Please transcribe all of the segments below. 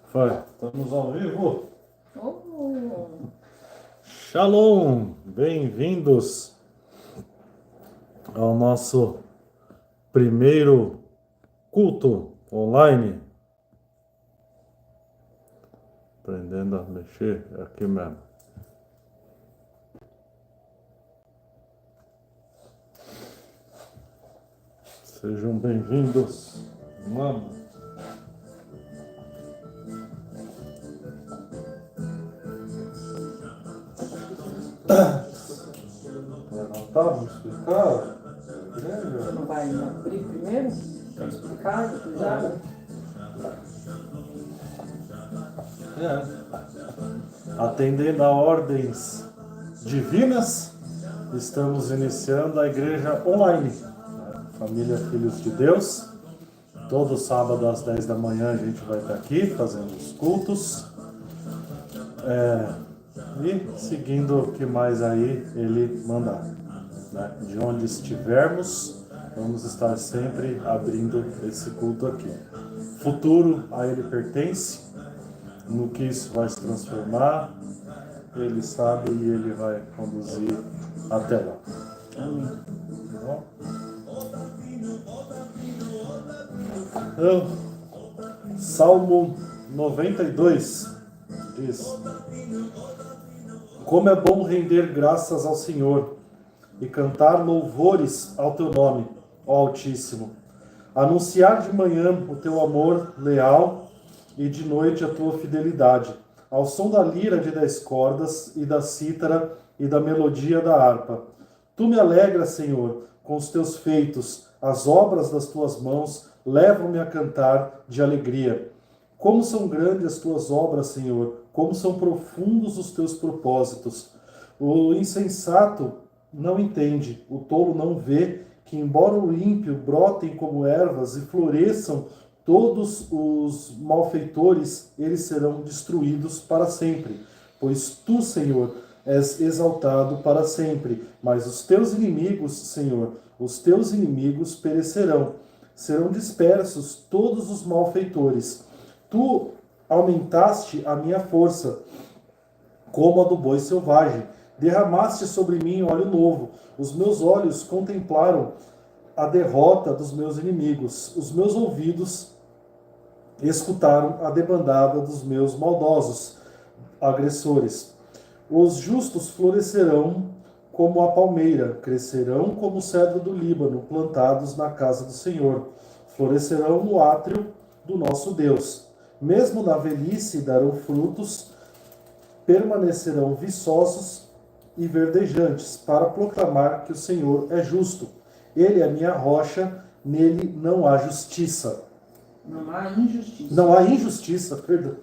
Foi, estamos ao vivo. Oh, Shalom, bem-vindos ao nosso primeiro culto online. Aprendendo a mexer aqui mesmo. Sejam bem-vindos, mano. Vamos explicar? você não vai abrir primeiro? Para explicar, depois abre? Atendendo a ordens divinas, estamos iniciando a igreja online. Família Filhos de Deus. Todo sábado às 10 da manhã a gente vai estar aqui fazendo os cultos. E seguindo o que mais aí ele mandar. Né? De onde estivermos, vamos estar sempre abrindo esse culto aqui. Futuro a ele pertence. No que isso vai se transformar, ele sabe e ele vai conduzir até lá. Amém. Tá bom? Então, Salmo 92 diz: Como é bom render graças ao Senhor e cantar louvores ao teu nome, ó Altíssimo. Anunciar de manhã o teu amor leal e de noite a tua fidelidade, ao som da lira de 10 cordas e da cítara e da melodia da harpa. Tu me alegras, Senhor, com os teus feitos, as obras das tuas mãos levam-me a cantar de alegria. Como são grandes as tuas obras, Senhor, como são profundos os teus propósitos. O insensato não entende, o tolo não vê, que embora o ímpio brotem como ervas e floresçam, todos os malfeitores, eles serão destruídos para sempre. Pois tu, Senhor, és exaltado para sempre, mas os teus inimigos, Senhor, os teus inimigos perecerão. Serão dispersos todos os malfeitores. Tu aumentaste a minha força, como a do boi selvagem. Derramaste sobre mim óleo novo. Os meus olhos contemplaram a derrota dos meus inimigos. Os meus ouvidos escutaram a debandada dos meus maldosos agressores. Os justos florescerão como a palmeira, crescerão como o cedro do Líbano, plantados na casa do Senhor. Florescerão no átrio do nosso Deus. Mesmo na velhice darão frutos, permanecerão viçosos e verdejantes, para proclamar que o Senhor é justo. Ele é minha rocha, nele não há justiça. Não há injustiça. Não há injustiça, perdão.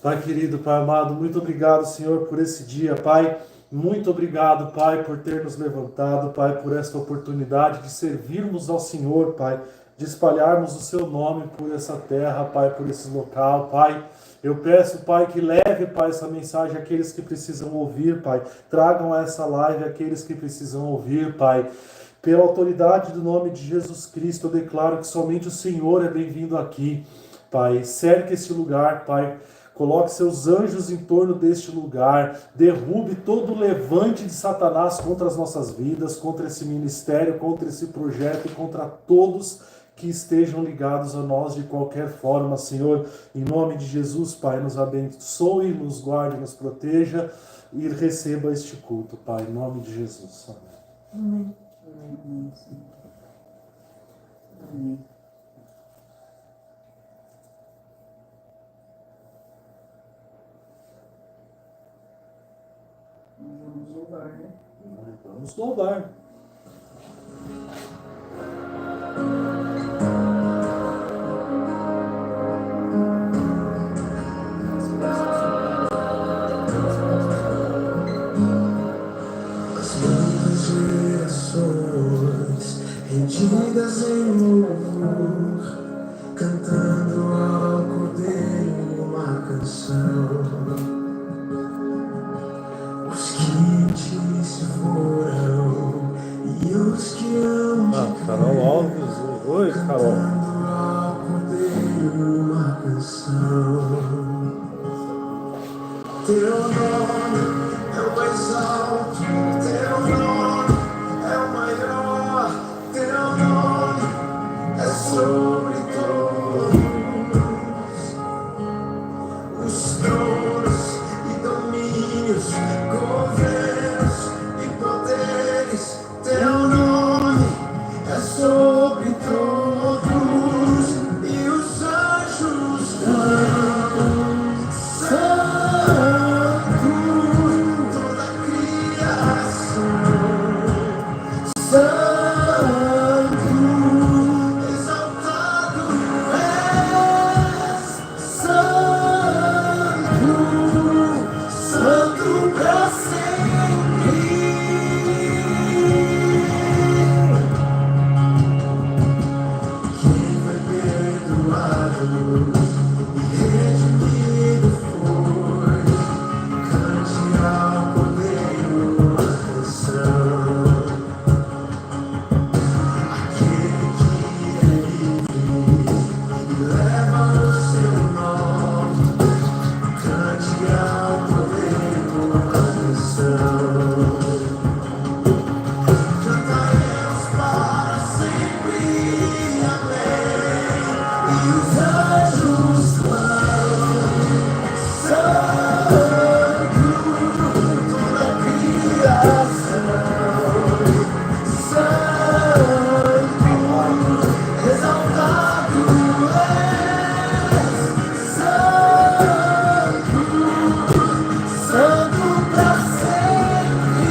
Pai querido, Pai amado, muito obrigado, Senhor, por esse dia, Pai. Muito obrigado, Pai, por ter nos levantado, Pai, por esta oportunidade de servirmos ao Senhor, Pai, de espalharmos o Seu nome por essa terra, Pai, por esse local, Pai. Eu peço, Pai, que leve, Pai, essa mensagem àqueles que precisam ouvir, Pai. Tragam a essa live àqueles que precisam ouvir, Pai. Pela autoridade do nome de Jesus Cristo, eu declaro que somente o Senhor é bem-vindo aqui, Pai. Cerque esse lugar, Pai. Coloque seus anjos em torno deste lugar. Derrube todo o levante de Satanás contra as nossas vidas, contra esse ministério, contra esse projeto e contra todos que estejam ligados a nós de qualquer forma, Senhor. Em nome de Jesus, Pai, nos abençoe, nos guarde, nos proteja e receba este culto, Pai. Em nome de Jesus. Amém. Amém. Amém, Senhor. Amém. Vamos louvar, né? Vamos louvar. As muitas gerações rendidas em louvor, cantando ao Cordeiro uma canção. Os que te se foram e os que hão de Carol Alves. Oi, Carol. cantando Cordeiro uma canção. Teu nome é o mais alto, teu nome é o maior, teu nome é sobre todos os tronos e domínios, governos e poderes. Teu nome é sobre todos e os anjos cantam. Santo, toda a criação. Santo, exaltado és. Santo, Santo pra sempre. Quem foi perdoado e redimido foi. Cante ao Cordeiro uma canção. Aquele que é livre e leva o seu nome. Cante ao Cordeiro uma canção. Cantaremos para sempre, amém. E os anjos clamam. Santo, toda a criação. Santo, exaltado és. Santo, Santo pra sempre.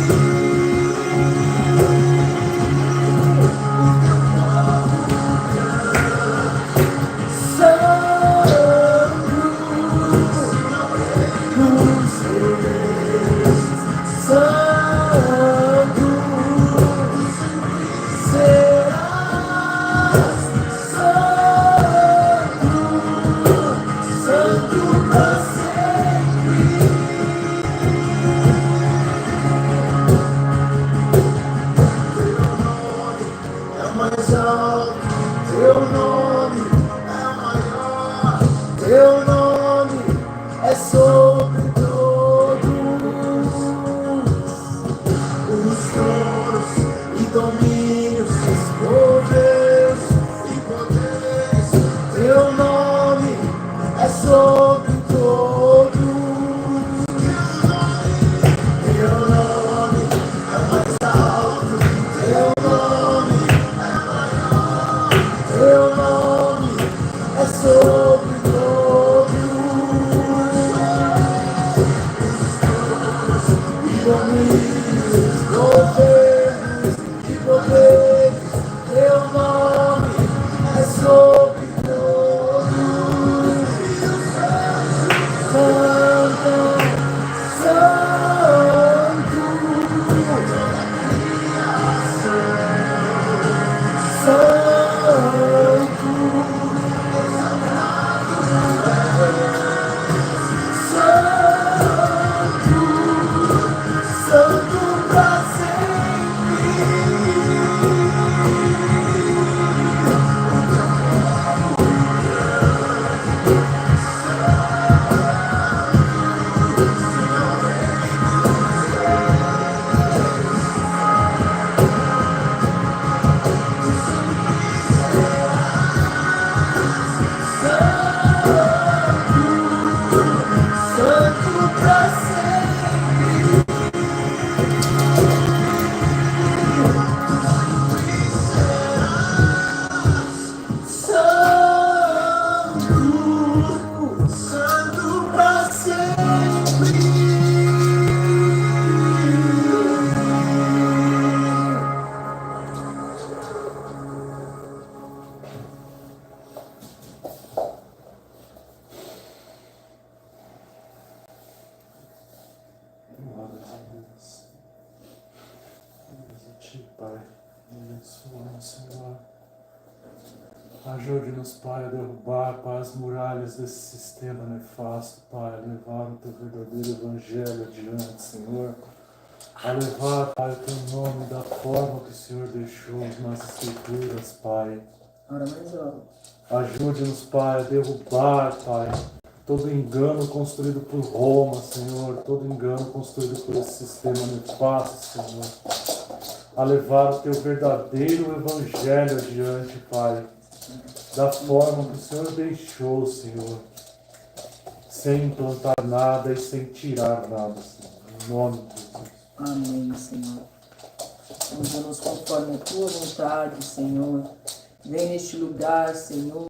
Teu nome é o maior, teu nome é sobre todos os tronos e domínios, governos e poderes. Teu nome é sobre todos. Teu nome é o mais alto, teu nome teu nome é sobre todos e domínios, governos e poderes. Teu nome é sobre todos. Santo, Santo, Santo, Santo pra sempre. Santo pra sempre. Santo, Santo pra sempre. Glória a Deus. Deus a ti, Pai. Abençoa, Senhor. Ajude-nos, Pai, a derrubar, Pai, as muralhas desse sistema nefasto, Pai, a levar o teu verdadeiro evangelho adiante, Senhor. A levar, Pai, o teu nome da forma que o Senhor deixou nas Escrituras, Pai. Ora mais alto. Ajude-nos, Pai, a derrubar, Pai, todo engano construído por Roma, Senhor, todo engano construído por esse sistema nefasto, Senhor, a levar o Teu verdadeiro Evangelho adiante, Pai, da forma que o Senhor deixou, Senhor, sem implantar nada e sem tirar nada, Senhor, em nome de Jesus. Amém, Senhor. Usa-nos conforme a Tua vontade, Senhor. Vem neste lugar, Senhor.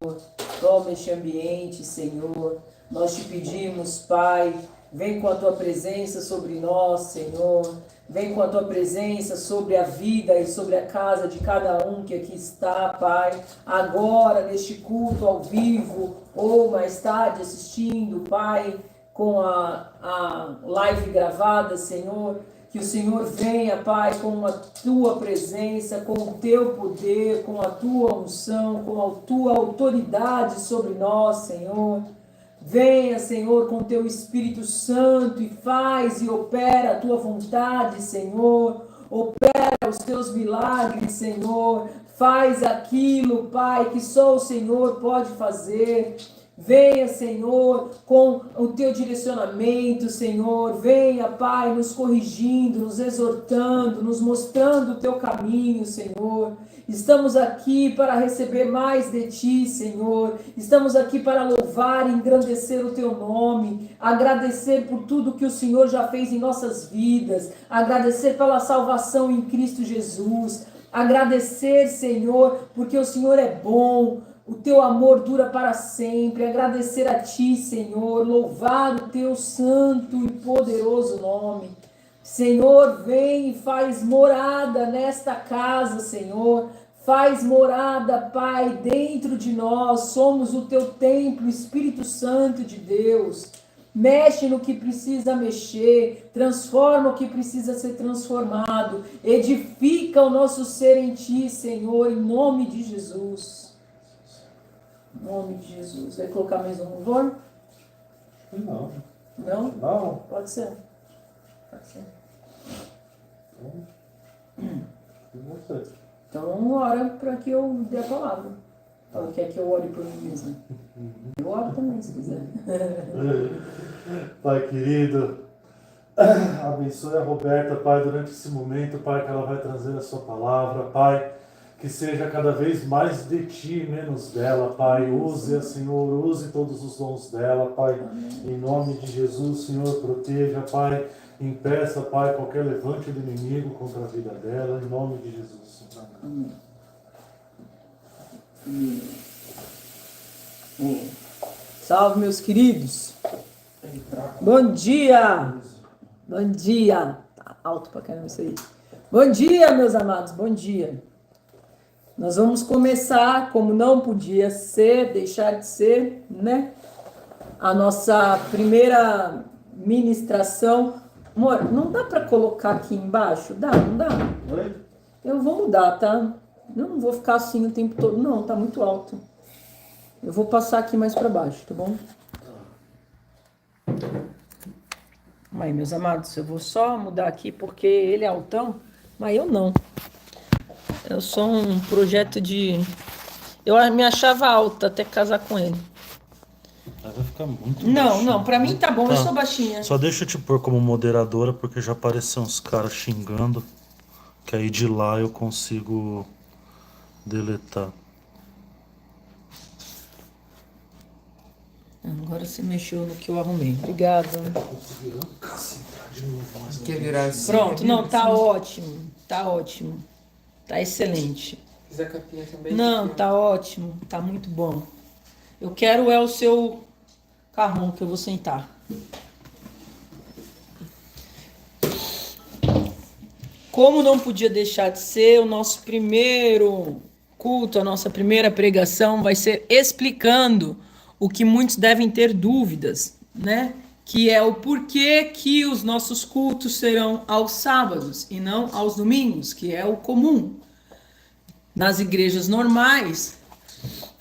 Toma este ambiente, Senhor. Nós te pedimos, Pai, vem com a Tua presença sobre nós, Senhor. Vem com a Tua presença sobre a vida e sobre a casa de cada um que aqui está, Pai. Agora, neste culto ao vivo, ou mais tarde assistindo, Pai, com a live gravada, Senhor. Que o Senhor venha, Pai, com a Tua presença, com o Teu poder, com a Tua unção, com a Tua autoridade sobre nós, Senhor. Venha, Senhor, com Teu Espírito Santo e faz e opera a Tua vontade, Senhor. Opera os Teus milagres, Senhor. Faz aquilo, Pai, que só o Senhor pode fazer. Venha, Senhor, com o Teu direcionamento, Senhor. Venha, Pai, nos corrigindo, nos exortando, nos mostrando o Teu caminho, Senhor. Estamos aqui para receber mais de Ti, Senhor. Estamos aqui para louvar e engrandecer o Teu nome. Agradecer por tudo que o Senhor já fez em nossas vidas. Agradecer pela salvação em Cristo Jesus. Agradecer, Senhor, porque o Senhor é bom. O Teu amor dura para sempre. Agradecer a Ti, Senhor. Louvar o Teu santo e poderoso nome. Senhor, vem e faz morada nesta casa, Senhor. Faz morada, Pai, dentro de nós. Somos o Teu templo, Espírito Santo de Deus. Mexe no que precisa mexer. Transforma o que precisa ser transformado. Edifica o nosso ser em Ti, Senhor, em nome de Jesus. Em nome de Jesus. Vai colocar mais um louvor? Não. Não? Não. Pode ser. Pode ser. Então ora para que eu dê a palavra. Ou quer que eu ore por mim mesmo? Eu oro também, se quiser. Pai querido, abençoe a Roberta, Pai, durante esse momento, Pai, que ela vai trazer a Sua palavra, Pai. Que seja cada vez mais de Ti, menos dela, Pai. Use-a, Senhor, use todos os dons dela, Pai. Em nome de Jesus, Senhor, proteja, Pai. Impeça, Pai, qualquer levante do inimigo contra a vida dela, em nome de Jesus. Amém. Salve, meus queridos. Bom dia. Bom dia. Tá alto pra caramba isso aí. Bom dia, meus amados. Bom dia. Nós vamos começar, como não podia ser, deixar de ser, né? A nossa primeira ministração. Amor, não dá para colocar aqui embaixo? Dá, não dá? Oi? Eu vou mudar, tá? Eu não vou ficar assim o tempo todo, não, tá muito alto. Eu vou passar aqui mais para baixo, tá bom? Aí, meus amados, eu vou só mudar aqui porque ele é altão, mas eu não. Eu sou um projeto de... Eu me achava alta até casar com ele. Vai ficar muito Não, baixinho. não, pra mim tá bom, Tá. eu sou baixinha. Só deixa eu te pôr como moderadora, porque já apareceu uns caras xingando, que aí de lá eu consigo deletar. Agora você mexeu no que eu arrumei. Obrigada. Quer virar assim? Pronto, não, tá ótimo. Tá ótimo. Tá excelente. Fiz a capinha também. Não, tá ótimo. Tá muito bom. Eu quero o seu carrão que eu vou sentar. Como não podia deixar de ser, o nosso primeiro culto, a nossa primeira pregação vai ser explicando o que muitos devem ter dúvidas, né? Que é o porquê que os nossos cultos serão aos sábados e não aos domingos, que é o comum. Nas igrejas normais,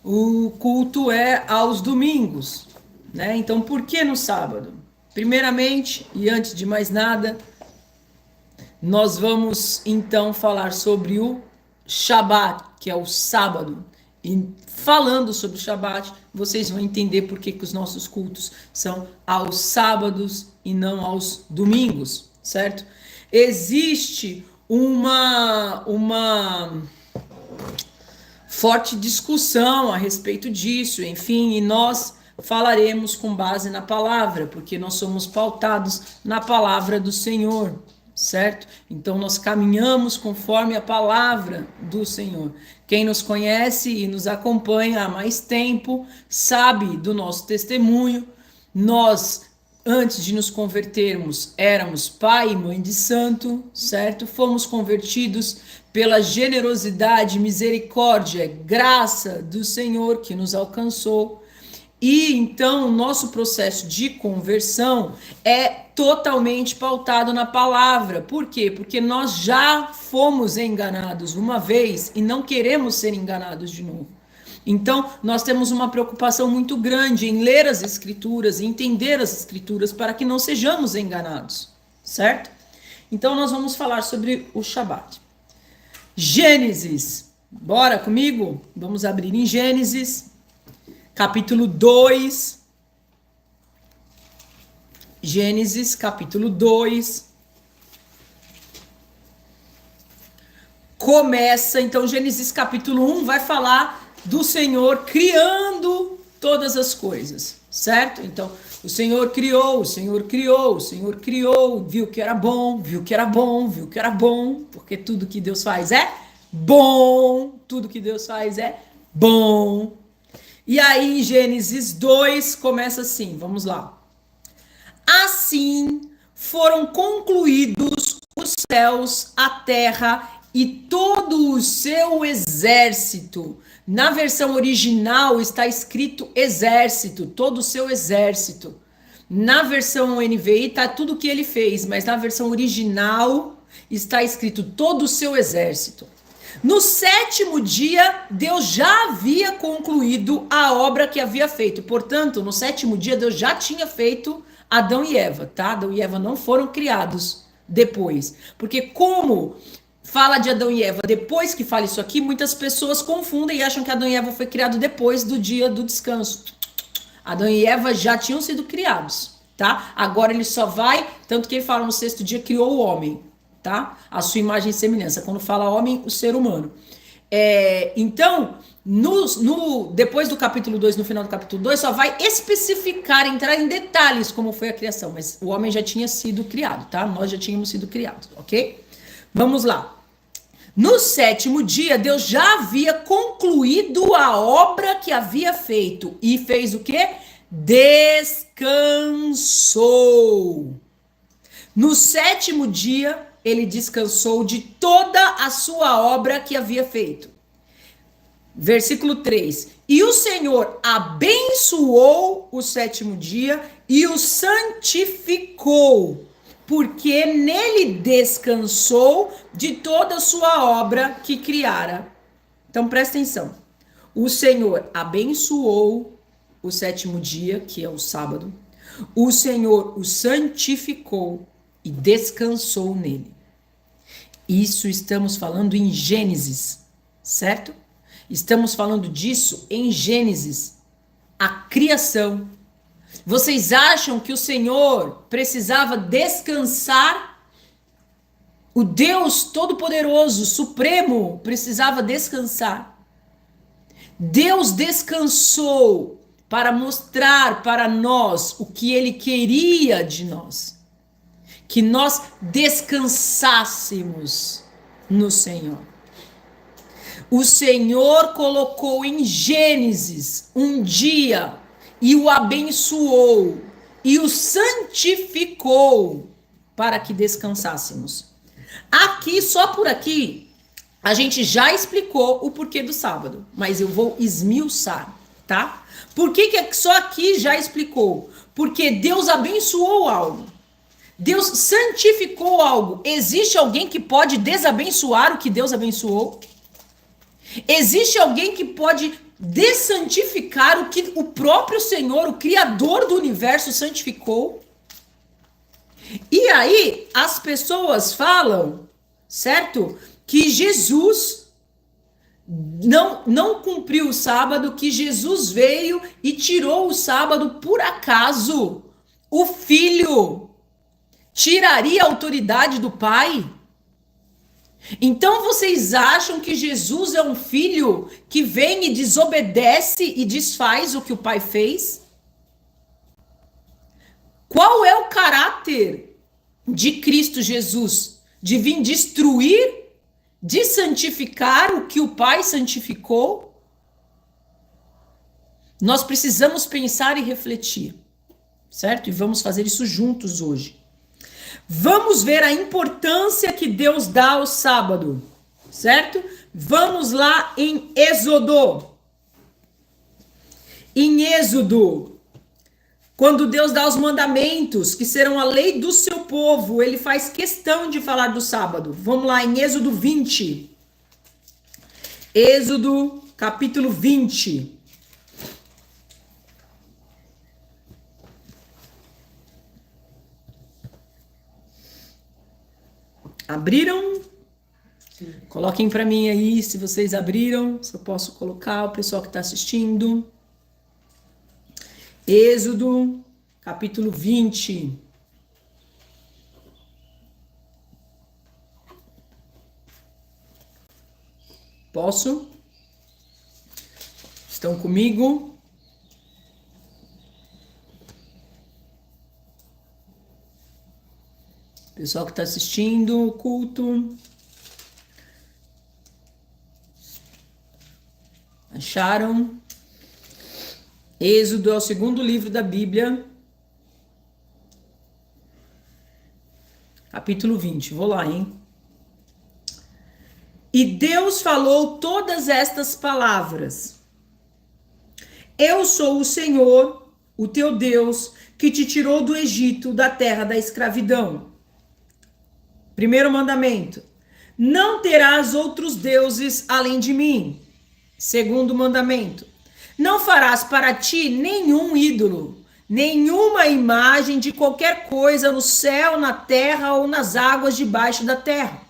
o culto é aos domingos, né? Então, por que no sábado? Primeiramente, e antes de mais nada, nós vamos então falar sobre o Shabat, que é o sábado. e falando sobre o Shabat, vocês vão entender por que os nossos cultos são aos sábados e não aos domingos, certo? Existe uma forte discussão a respeito disso, enfim, e nós falaremos com base na palavra, porque nós somos pautados na palavra do Senhor, certo? Então nós caminhamos conforme a palavra do Senhor. Quem nos conhece e nos acompanha há mais tempo sabe do nosso testemunho. Nós, antes de nos convertermos, éramos pai e mãe de santo, certo? Fomos convertidos pela generosidade, misericórdia, graça do Senhor que nos alcançou. E então o nosso processo de conversão é totalmente pautado na palavra. Por quê? Porque nós já fomos enganados uma vez e não queremos ser enganados de novo. Então nós temos uma preocupação muito grande em ler as escrituras e entender as escrituras para que não sejamos enganados, certo? Então nós vamos falar sobre o Shabat. Gênesis, bora comigo? Vamos abrir em Gênesis capítulo 2, Gênesis, capítulo 2, começa, então Gênesis capítulo 1 vai falar do Senhor criando todas as coisas, certo? Então, o Senhor criou, o Senhor criou, o Senhor criou, viu que era bom, viu que era bom, viu que era bom, porque tudo que Deus faz é bom, tudo que Deus faz é bom. E aí, em Gênesis 2, começa assim, vamos lá. Assim foram concluídos os céus, a terra e todo o seu exército. Na versão original está escrito exército, todo o seu exército. Na versão NVI está tudo o que ele fez, mas na versão original está escrito todo o seu exército. No 7º dia, Deus já havia concluído a obra que havia feito. Portanto, no 7º dia, Deus já tinha feito Adão e Eva, tá? Adão e Eva não foram criados depois. Porque como fala de Adão e Eva depois que fala isso aqui, muitas pessoas confundem e acham que Adão e Eva foi criado depois do dia do descanso. Adão e Eva já tinham sido criados, tá? Agora ele só vai, tanto que ele fala no 6º dia, criou o homem. Tá? A sua imagem e semelhança. Quando fala homem, o ser humano. Então, depois do capítulo 2, no final do capítulo 2, só vai especificar, entrar em detalhes como foi a criação. Mas o homem já tinha sido criado, tá? Nós já tínhamos sido criados, ok? Vamos lá. No 7º dia, Deus já havia concluído a obra que havia feito. E fez o quê? Descansou. No 7º dia, ele descansou de toda a sua obra que havia feito. Versículo 3. E o Senhor abençoou o 7º dia e o santificou, porque nele descansou de toda a sua obra que criara. Então presta atenção. O Senhor abençoou o 7º dia, que é o sábado. O Senhor o santificou e descansou nele. Isso estamos falando em Gênesis, certo? Estamos falando disso em Gênesis, a criação. Vocês acham que o Senhor precisava descansar? O Deus Todo-Poderoso, Supremo, precisava descansar. Deus descansou para mostrar para nós o que Ele queria de nós. Que nós descansássemos no Senhor. O Senhor colocou em Gênesis um dia e o abençoou e o santificou para que descansássemos. Aqui, só por aqui, a gente já explicou o porquê do sábado, mas eu vou esmiuçar, tá? Por que só aqui já explicou? Porque Deus abençoou algo. Deus santificou algo. Existe alguém que pode desabençoar o que Deus abençoou? Existe alguém que pode dessantificar o que o próprio Senhor, o Criador do universo, santificou? E aí, as pessoas falam, certo? Que Jesus não cumpriu o sábado, que Jesus veio e tirou o sábado por acaso, o Filho tiraria a autoridade do Pai? Então vocês acham que Jesus é um filho que vem e desobedece e desfaz o que o Pai fez? Qual é o caráter de Cristo Jesus? De vir destruir, de santificar o que o Pai santificou? Nós precisamos pensar e refletir, certo? E vamos fazer isso juntos hoje. Vamos ver a importância que Deus dá ao sábado, certo? Vamos lá em Êxodo. Em Êxodo, quando Deus dá os mandamentos, que serão a lei do seu povo, ele faz questão de falar do sábado. Vamos lá em Êxodo 20. Êxodo, capítulo 20. Abriram? Sim. Coloquem para mim aí se vocês abriram, se eu posso colocar, o pessoal que está assistindo. Êxodo, capítulo 20. Posso? Estão comigo? Pessoal que está assistindo o culto. Acharam? Êxodo é o segundo livro da Bíblia. Capítulo 20. Vou lá, hein? E Deus falou todas estas palavras. Eu sou o Senhor, o teu Deus, que te tirou do Egito, da terra da escravidão. Primeiro mandamento: não terás outros deuses além de mim. Segundo mandamento: não farás para ti nenhum ídolo, nenhuma imagem de qualquer coisa no céu, na terra ou nas águas debaixo da terra.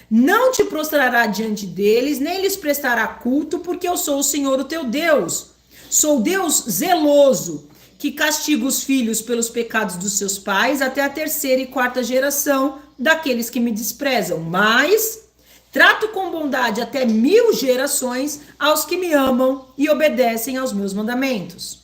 Não te prostrará diante deles, nem lhes prestará culto, porque eu sou o Senhor, o teu Deus. Sou Deus zeloso, que castiga os filhos pelos pecados dos seus pais até a terceira e quarta geração daqueles que me desprezam, mas trato com bondade até 1000 gerações aos que me amam e obedecem aos meus mandamentos.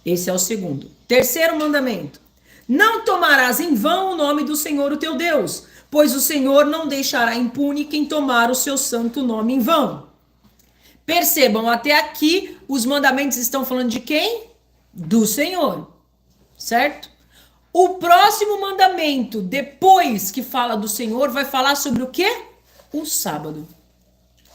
Esse é o segundo. Terceiro mandamento: não tomarás em vão o nome do Senhor, o teu Deus, pois o Senhor não deixará impune quem tomar o seu santo nome em vão. Percebam, até aqui os mandamentos estão falando de quem? Do Senhor, certo? O próximo mandamento, depois que fala do Senhor, vai falar sobre o quê? O sábado.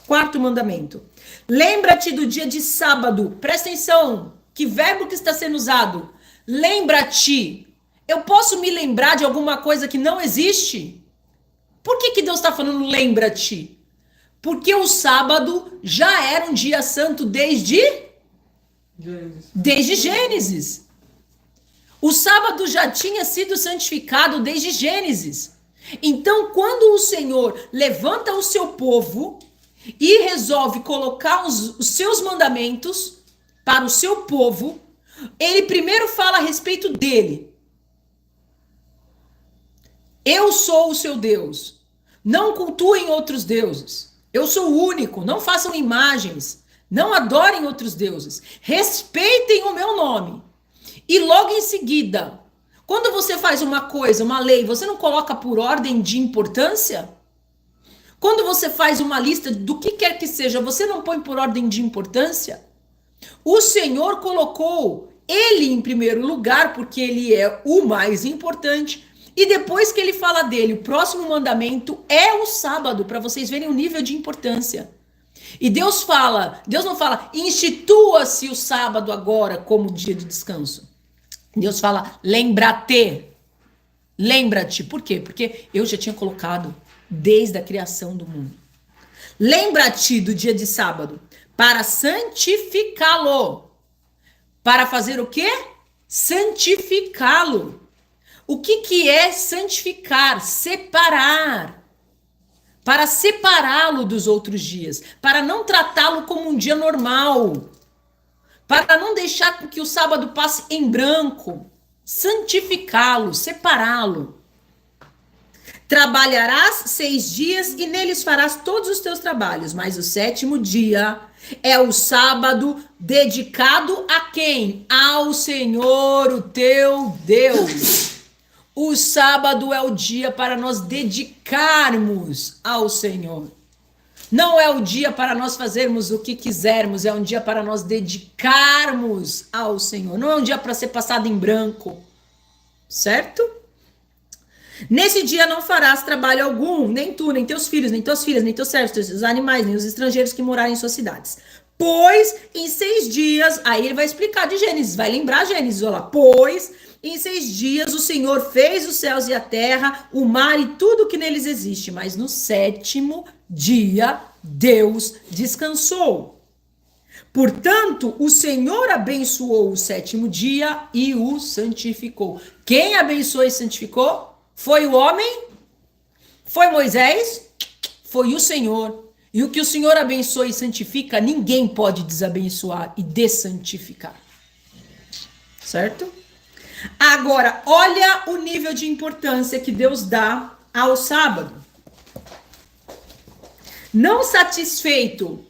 Quarto mandamento: lembra-te do dia de sábado. Presta atenção, que verbo que está sendo usado? Lembra-te. Eu posso me lembrar de alguma coisa que não existe? Por que Deus está falando lembra-te? Porque o sábado já era um dia santo desde Gênesis. O sábado já tinha sido santificado desde Gênesis. Então, quando o Senhor levanta o seu povo e resolve colocar os seus mandamentos para o seu povo, ele primeiro fala a respeito dele. Eu sou o seu Deus. Não cultuem outros deuses. Eu sou o único. Não façam imagens. Não adorem outros deuses. Respeitem o meu nome. E logo em seguida, quando você faz uma coisa, uma lei, você não coloca por ordem de importância? Quando você faz uma lista do que quer que seja, você não põe por ordem de importância? O Senhor colocou ele em primeiro lugar, porque ele é o mais importante. E depois que ele fala dele, o próximo mandamento é o sábado, para vocês verem o nível de importância. E Deus não fala, institua-se o sábado agora como dia de descanso. Deus fala, lembra-te. Lembra-te. Por quê? Porque eu já tinha colocado desde a criação do mundo. Lembra-te do dia de sábado para santificá-lo. Para fazer o quê? Santificá-lo. O que é santificar? Separar. para separá-lo dos outros dias, para não tratá-lo como um dia normal, para não deixar que o sábado passe em branco, santificá-lo, separá-lo. Trabalharás 6 dias e neles farás todos os teus trabalhos, mas o 7º dia é o sábado dedicado a quem? Ao Senhor, o teu Deus. O sábado é o dia para nós dedicarmos ao Senhor. Não é o dia para nós fazermos o que quisermos, é um dia para nós dedicarmos ao Senhor. Não é um dia para ser passado em branco, certo? Nesse dia não farás trabalho algum, nem tu, nem teus filhos, nem tuas filhas, nem teus servos, teus animais, nem os estrangeiros que morarem em suas cidades. Pois em 6 dias, aí ele vai explicar de Gênesis, vai lembrar Gênesis, olha lá. Pois em 6 dias o Senhor fez os céus e a terra, o mar e tudo que neles existe, mas no 7º dia Deus descansou. Portanto, o Senhor abençoou o 7º dia e o santificou. Quem abençoou e santificou? Foi o homem? Foi Moisés? Foi o Senhor. E o que o Senhor abençoa e santifica, ninguém pode desabençoar e dessantificar. Certo? Agora, olha o nível de importância que Deus dá ao sábado. Não satisfeito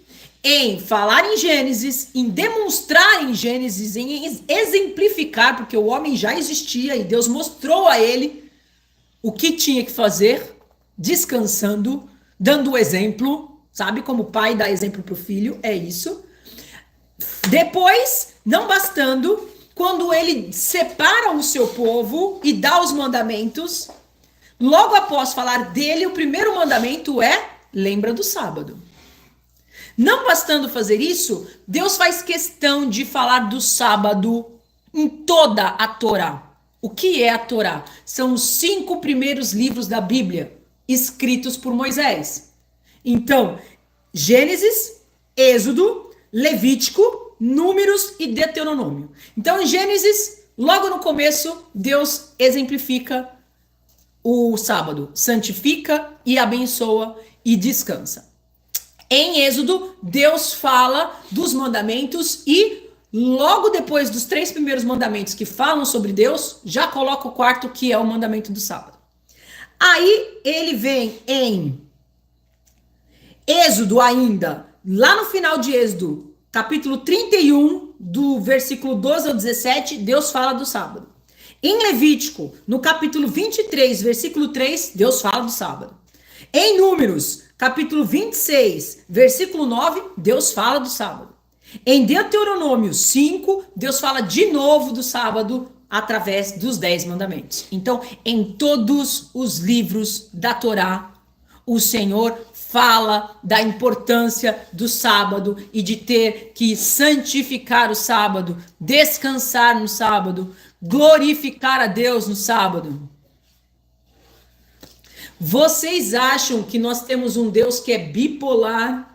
em falar em Gênesis, em demonstrar em Gênesis, em exemplificar, porque o homem já existia e Deus mostrou a ele o que tinha que fazer, descansando, dando o exemplo, sabe? Como o pai dá exemplo para o filho, é isso. Depois, não bastando, quando ele separa o seu povo e dá os mandamentos, logo após falar dele, o primeiro mandamento é: lembra do sábado. Não bastando fazer isso, Deus faz questão de falar do sábado em toda a Torá. O que é a Torá? São os 5 primeiros livros da Bíblia, escritos por Moisés. Então, Gênesis, Êxodo, Levítico, Números e Deuteronômio. Então, em Gênesis, logo no começo, Deus exemplifica o sábado, santifica e abençoa e descansa. Em Êxodo, Deus fala dos mandamentos e logo depois dos 3 primeiros mandamentos que falam sobre Deus, já coloca o 4º, que é o mandamento do sábado. Aí ele vem em Êxodo ainda, lá no final de Êxodo, capítulo 31, do versículo 12 ao 17, Deus fala do sábado. Em Levítico, no capítulo 23, versículo 3, Deus fala do sábado. Em Números, capítulo 26, versículo 9, Deus fala do sábado. Em Deuteronômio 5, Deus fala de novo do sábado através dos 10 mandamentos. Então, em todos os livros da Torá, o Senhor fala da importância do sábado e de ter que santificar o sábado, descansar no sábado, glorificar a Deus no sábado. Vocês acham que nós temos um Deus que é bipolar?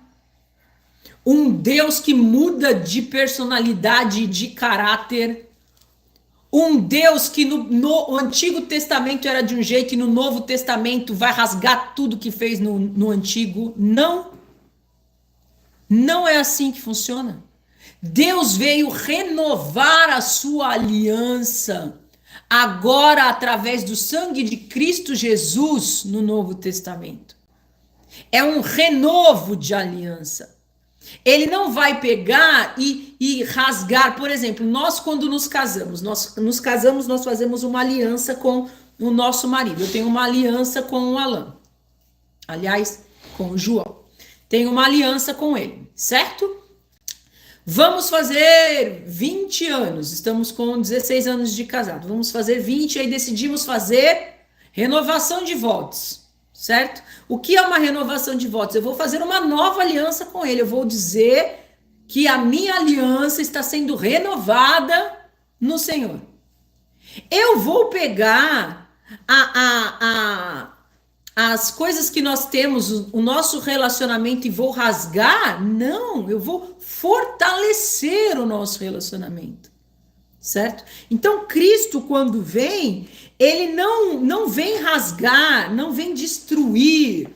Um Deus que muda de personalidade e de caráter? Um Deus que no Antigo Testamento era de um jeito e no Novo Testamento vai rasgar tudo que fez no Antigo? Não. Não é assim que funciona. Deus veio renovar a sua aliança agora através do sangue de Cristo Jesus no Novo Testamento. É um renovo de aliança. Ele não vai pegar e rasgar. Por exemplo, nós quando nós fazemos uma aliança com o nosso marido. Eu tenho uma aliança com o Alan. Aliás, com o João. Tenho uma aliança com ele, certo? Vamos fazer 20 anos. Estamos com 16 anos de casado. Vamos fazer 20, aí decidimos fazer renovação de votos. Certo? O que é uma renovação de votos? Eu vou fazer uma nova aliança com ele. Eu vou dizer que a minha aliança está sendo renovada no Senhor. Eu vou pegar as coisas que nós temos, o nosso relacionamento, e vou rasgar? Não, eu vou fortalecer o nosso relacionamento. Certo? Então, Cristo, quando vem, ele não vem rasgar, não vem destruir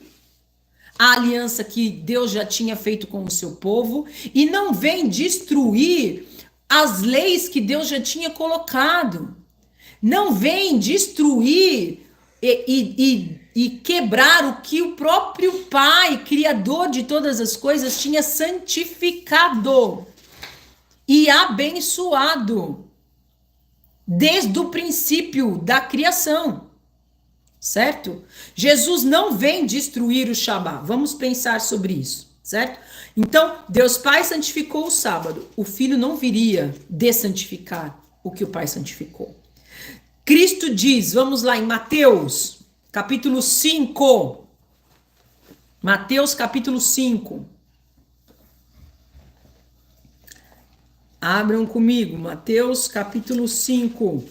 a aliança que Deus já tinha feito com o seu povo e não vem destruir as leis que Deus já tinha colocado. Não vem destruir e quebrar o que o próprio Pai, Criador de todas as coisas, tinha santificado e abençoado desde o princípio da criação. Certo? Jesus não vem destruir o Shabat. Vamos pensar sobre isso, certo? Então, Deus Pai santificou o sábado. O Filho não viria dessantificar o que o Pai santificou. Cristo diz, vamos lá em Mateus, capítulo 5. Mateus, capítulo 5. Abram comigo, Mateus, capítulo 5.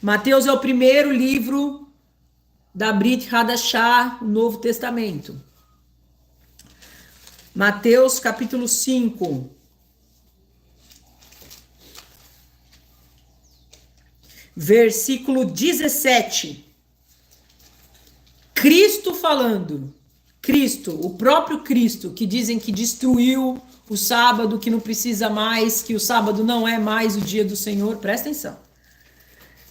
Mateus é o primeiro livro da Brit Hadashah, o Novo Testamento. Mateus capítulo 5. Versículo 17. Cristo falando. Cristo, o próprio Cristo, que dizem que destruiu o sábado, que não precisa mais, que o sábado não é mais o dia do Senhor. Presta atenção.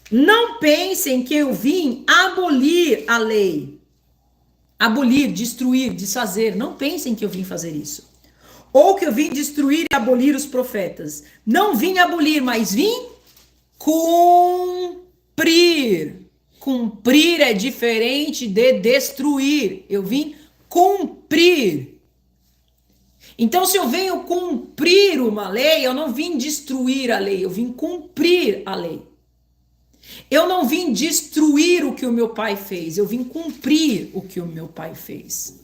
Não pensem que eu vim abolir a lei. Abolir, destruir, desfazer. Não pensem que eu vim fazer isso. Ou que eu vim destruir e abolir os profetas. Não vim abolir, mas vim cumprir. Cumprir é diferente de destruir. Eu vim cumprir. Então, se eu venho cumprir uma lei, eu não vim destruir a lei, eu vim cumprir a lei. Eu não vim destruir o que o meu pai fez, eu vim cumprir o que o meu pai fez.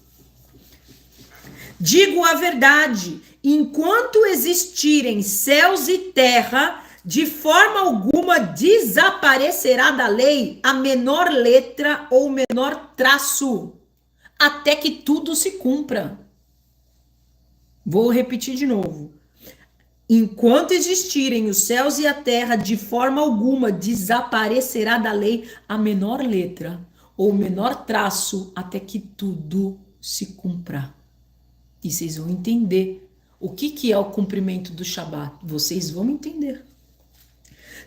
Digo a verdade, enquanto existirem céus e terra, de forma alguma desaparecerá da lei a menor letra ou menor traço, até que tudo se cumpra. Vou repetir de novo. Enquanto existirem os céus e a terra, de forma alguma desaparecerá da lei a menor letra ou menor traço, até que tudo se cumpra. E vocês vão entender o que é o cumprimento do Shabat. Vocês vão entender.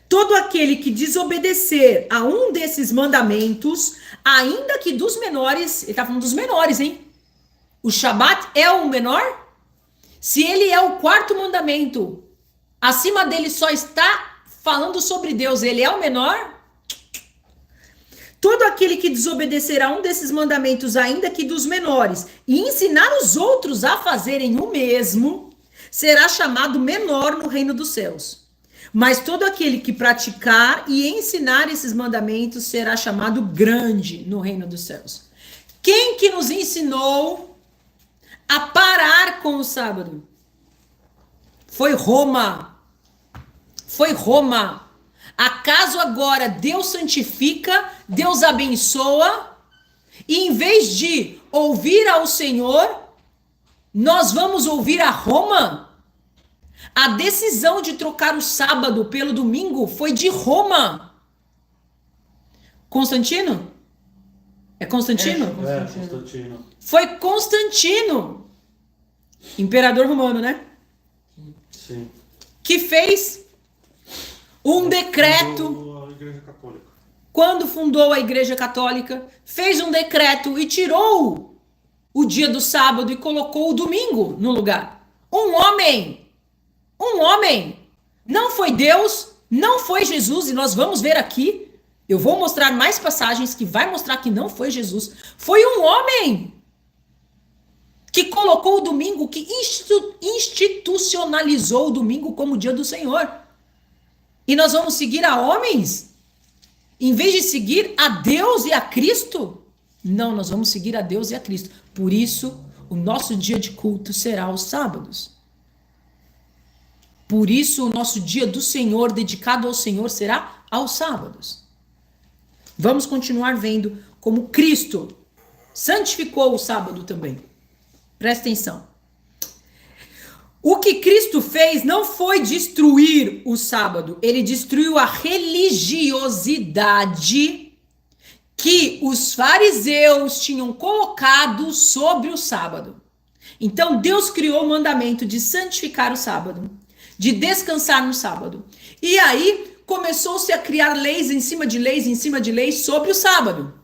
Todo aquele que desobedecer a um desses mandamentos, ainda que dos menores, ele está falando dos menores, hein? O Shabat é o menor? Se ele é o quarto mandamento, acima dele só está falando sobre Deus, ele é o menor? Todo aquele que desobedecer a um desses mandamentos, ainda que dos menores, e ensinar os outros a fazerem o mesmo, será chamado menor no reino dos céus. Mas todo aquele que praticar e ensinar esses mandamentos será chamado grande no reino dos céus. Quem que nos ensinou a parar com o sábado? Foi Roma. Foi Roma. Acaso agora Deus santifica, Deus abençoa, e em vez de ouvir ao Senhor, nós vamos ouvir a Roma? A decisão de trocar o sábado pelo domingo foi de Roma. Constantino? É Constantino? É, Constantino. Foi Constantino, imperador romano, né? Sim. Que fez um decreto. A Igreja Católica. Quando fundou a Igreja Católica, fez um decreto e tirou o dia do sábado e colocou o domingo no lugar. Um homem, não foi Deus, não foi Jesus, e nós vamos ver aqui, eu vou mostrar mais passagens que vai mostrar que não foi Jesus, foi um homem que colocou o domingo, que institucionalizou o domingo como dia do Senhor. E nós vamos seguir a homens? Em vez de seguir a Deus e a Cristo? Não, nós vamos seguir a Deus e a Cristo. Por isso, o nosso dia de culto será aos sábados. Por isso, o nosso dia do Senhor, dedicado ao Senhor, será aos sábados. Vamos continuar vendo como Cristo santificou o sábado também. Presta atenção. O que Cristo fez não foi destruir o sábado. Ele destruiu a religiosidade que os fariseus tinham colocado sobre o sábado. Então Deus criou o mandamento de santificar o sábado, de descansar no sábado. E aí começou-se a criar leis em cima de leis, em cima de leis sobre o sábado.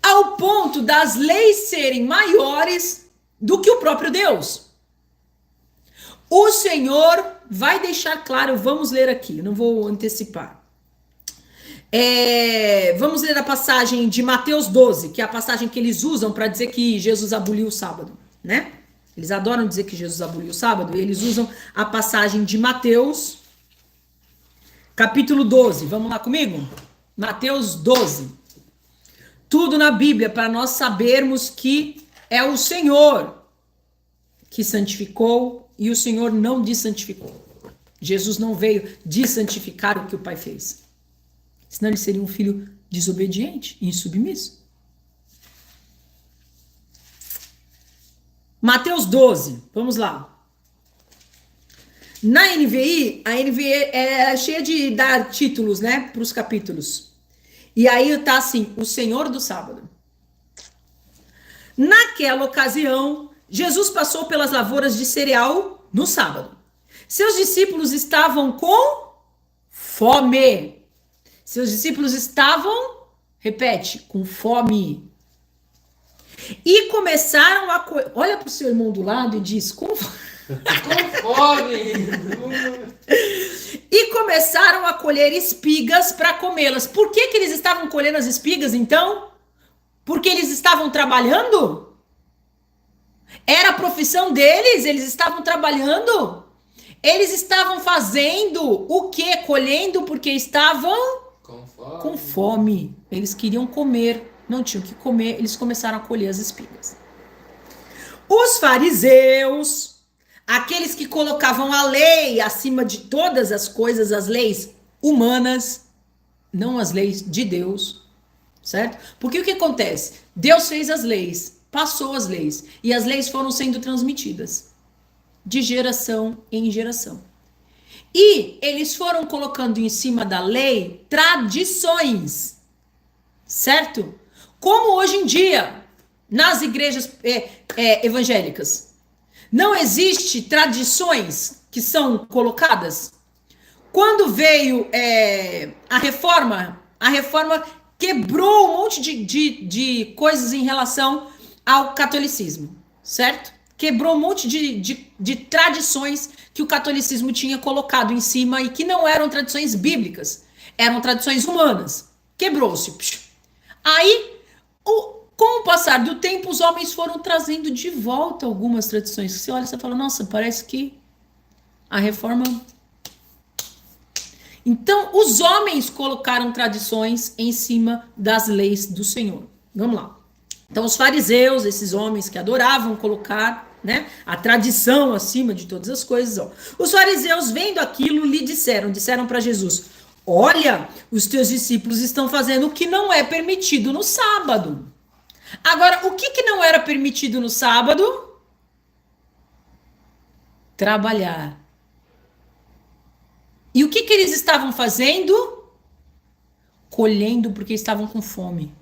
Ao ponto das leis serem maiores do que o próprio Deus. O Senhor vai deixar claro, vamos ler aqui, não vou antecipar. Vamos ler a passagem de Mateus 12, que é a passagem que eles usam para dizer que Jesus aboliu o sábado, né? Eles adoram dizer que Jesus aboliu o sábado, e eles usam a passagem de Mateus, capítulo 12. Vamos lá comigo? Mateus 12. Tudo na Bíblia para nós sabermos que é o Senhor que santificou e o Senhor não desantificou. Jesus não veio desantificar o que o Pai fez. Senão ele seria um filho desobediente e insubmisso. Mateus 12, vamos lá. Na NVI, a NVI é cheia de dar títulos, né, para os capítulos. E aí tá assim, o Senhor do sábado. Naquela ocasião, Jesus passou pelas lavouras de cereal no sábado. Seus discípulos estavam com fome. Seus discípulos estavam, repete, com fome. E começaram a... Olha para o seu irmão do lado e diz, com fome. E começaram a colher espigas para comê-las. Por que eles estavam colhendo as espigas, então? Porque eles estavam trabalhando? Era a profissão deles? Eles estavam trabalhando? Eles estavam fazendo o quê? Colhendo porque estavam com fome. Eles queriam comer, não tinham que comer, eles começaram a colher as espigas. Os fariseus, aqueles que colocavam a lei acima de todas as coisas, as leis humanas, não as leis de Deus, certo? Porque o que acontece? Deus fez as leis, passou as leis, e as leis foram sendo transmitidas de geração em geração. E eles foram colocando em cima da lei tradições, certo? Como hoje em dia, nas igrejas evangélicas, não existe tradições que são colocadas. Quando veio a reforma quebrou um monte de coisas em relação ao catolicismo, certo? Quebrou um monte de tradições que o catolicismo tinha colocado em cima e que não eram tradições bíblicas, eram tradições humanas. Quebrou-se. Aí, com o passar do tempo, os homens foram trazendo de volta algumas tradições. Você olha e fala, nossa, parece que a reforma... Então, os homens colocaram tradições em cima das leis do Senhor. Vamos lá. Então, os fariseus, esses homens que adoravam colocar, né, a tradição acima de todas as coisas. Ó. Os fariseus, vendo aquilo, lhe disseram para Jesus, olha, os teus discípulos estão fazendo o que não é permitido no sábado. Agora, o que não era permitido no sábado? Trabalhar. E o que eles estavam fazendo? Colhendo porque estavam com fome.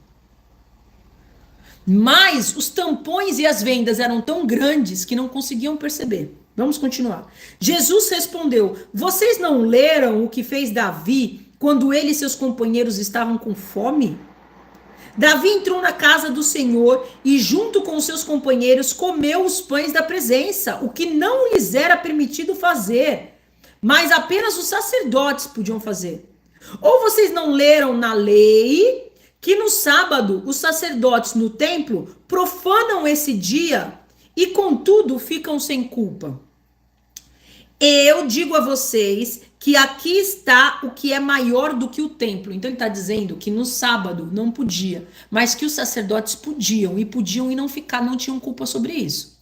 Mas os tampões e as vendas eram tão grandes que não conseguiam perceber. Vamos continuar. Jesus respondeu, vocês não leram o que fez Davi quando ele e seus companheiros estavam com fome? Davi entrou na casa do Senhor e junto com seus companheiros comeu os pães da presença, o que não lhes era permitido fazer, mas apenas os sacerdotes podiam fazer. Ou vocês não leram na lei que no sábado os sacerdotes no templo profanam esse dia e contudo ficam sem culpa? Eu digo a vocês que aqui está o que é maior do que o templo. Então ele está dizendo que no sábado não podia, mas que os sacerdotes podiam e não tinham culpa sobre isso.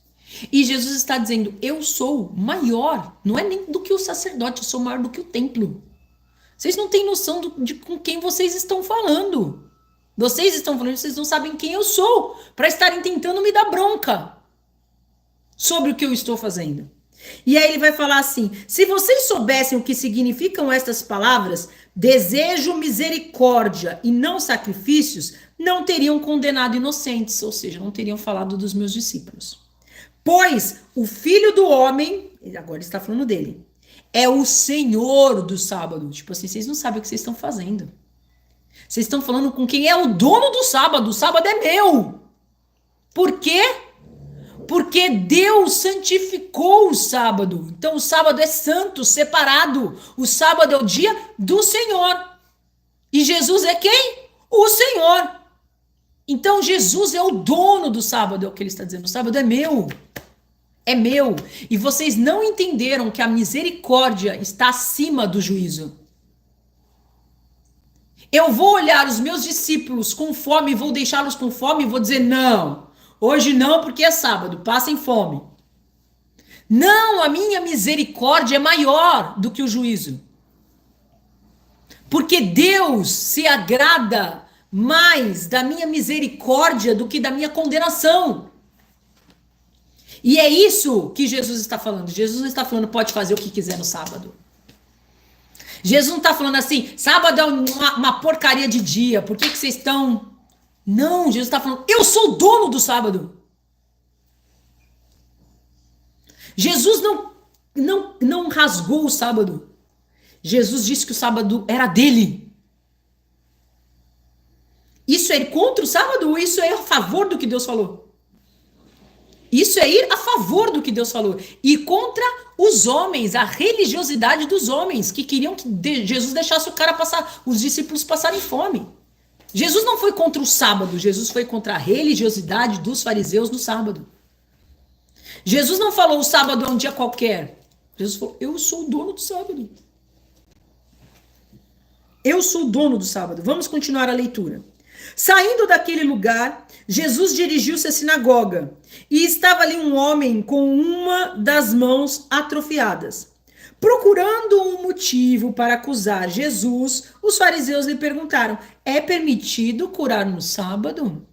E Jesus está dizendo, eu sou maior, não é nem do que o sacerdote, eu sou maior do que o templo. Vocês não têm noção de com quem vocês estão falando. Vocês estão falando, vocês não sabem quem eu sou, para estarem tentando me dar bronca sobre o que eu estou fazendo. E aí ele vai falar assim, se vocês soubessem o que significam estas palavras, desejo misericórdia e não sacrifícios, não teriam condenado inocentes, ou seja, não teriam falado dos meus discípulos. Pois o Filho do Homem, agora está falando dele, é o Senhor do sábado. Tipo assim, vocês não sabem o que vocês estão fazendo. Vocês estão falando com quem é o dono do sábado. O sábado é meu. Por quê? Porque Deus santificou o sábado. Então o sábado é santo, separado. O sábado é o dia do Senhor. E Jesus é quem? O Senhor. Então Jesus é o dono do sábado, é o que ele está dizendo. O sábado é meu. É meu. E vocês não entenderam que a misericórdia está acima do juízo. Eu vou olhar os meus discípulos com fome, vou deixá-los com fome e vou dizer, não, hoje não porque é sábado, passem fome. Não, a minha misericórdia é maior do que o juízo. Porque Deus se agrada mais da minha misericórdia do que da minha condenação. E é isso que Jesus está falando. Jesus não está falando pode fazer o que quiser no sábado. Jesus não está falando assim, sábado é uma porcaria de dia, por que vocês estão... Não, Jesus está falando, eu sou o dono do sábado. Jesus não rasgou o sábado. Jesus disse que o sábado era dele. Isso é ir contra o sábado ou isso é ir a favor do que Deus falou? Isso é ir a favor do que Deus falou. E contra os homens, a religiosidade dos homens, que queriam que Jesus deixasse os discípulos passarem fome. Jesus não foi contra o sábado, Jesus foi contra a religiosidade dos fariseus no sábado. Jesus não falou o sábado é um dia qualquer. Jesus falou, eu sou o dono do sábado. Eu sou o dono do sábado. Vamos continuar a leitura. Saindo daquele lugar, Jesus dirigiu-se à sinagoga, e estava ali um homem com uma das mãos atrofiadas. Procurando um motivo para acusar Jesus, os fariseus lhe perguntaram, é permitido curar no sábado?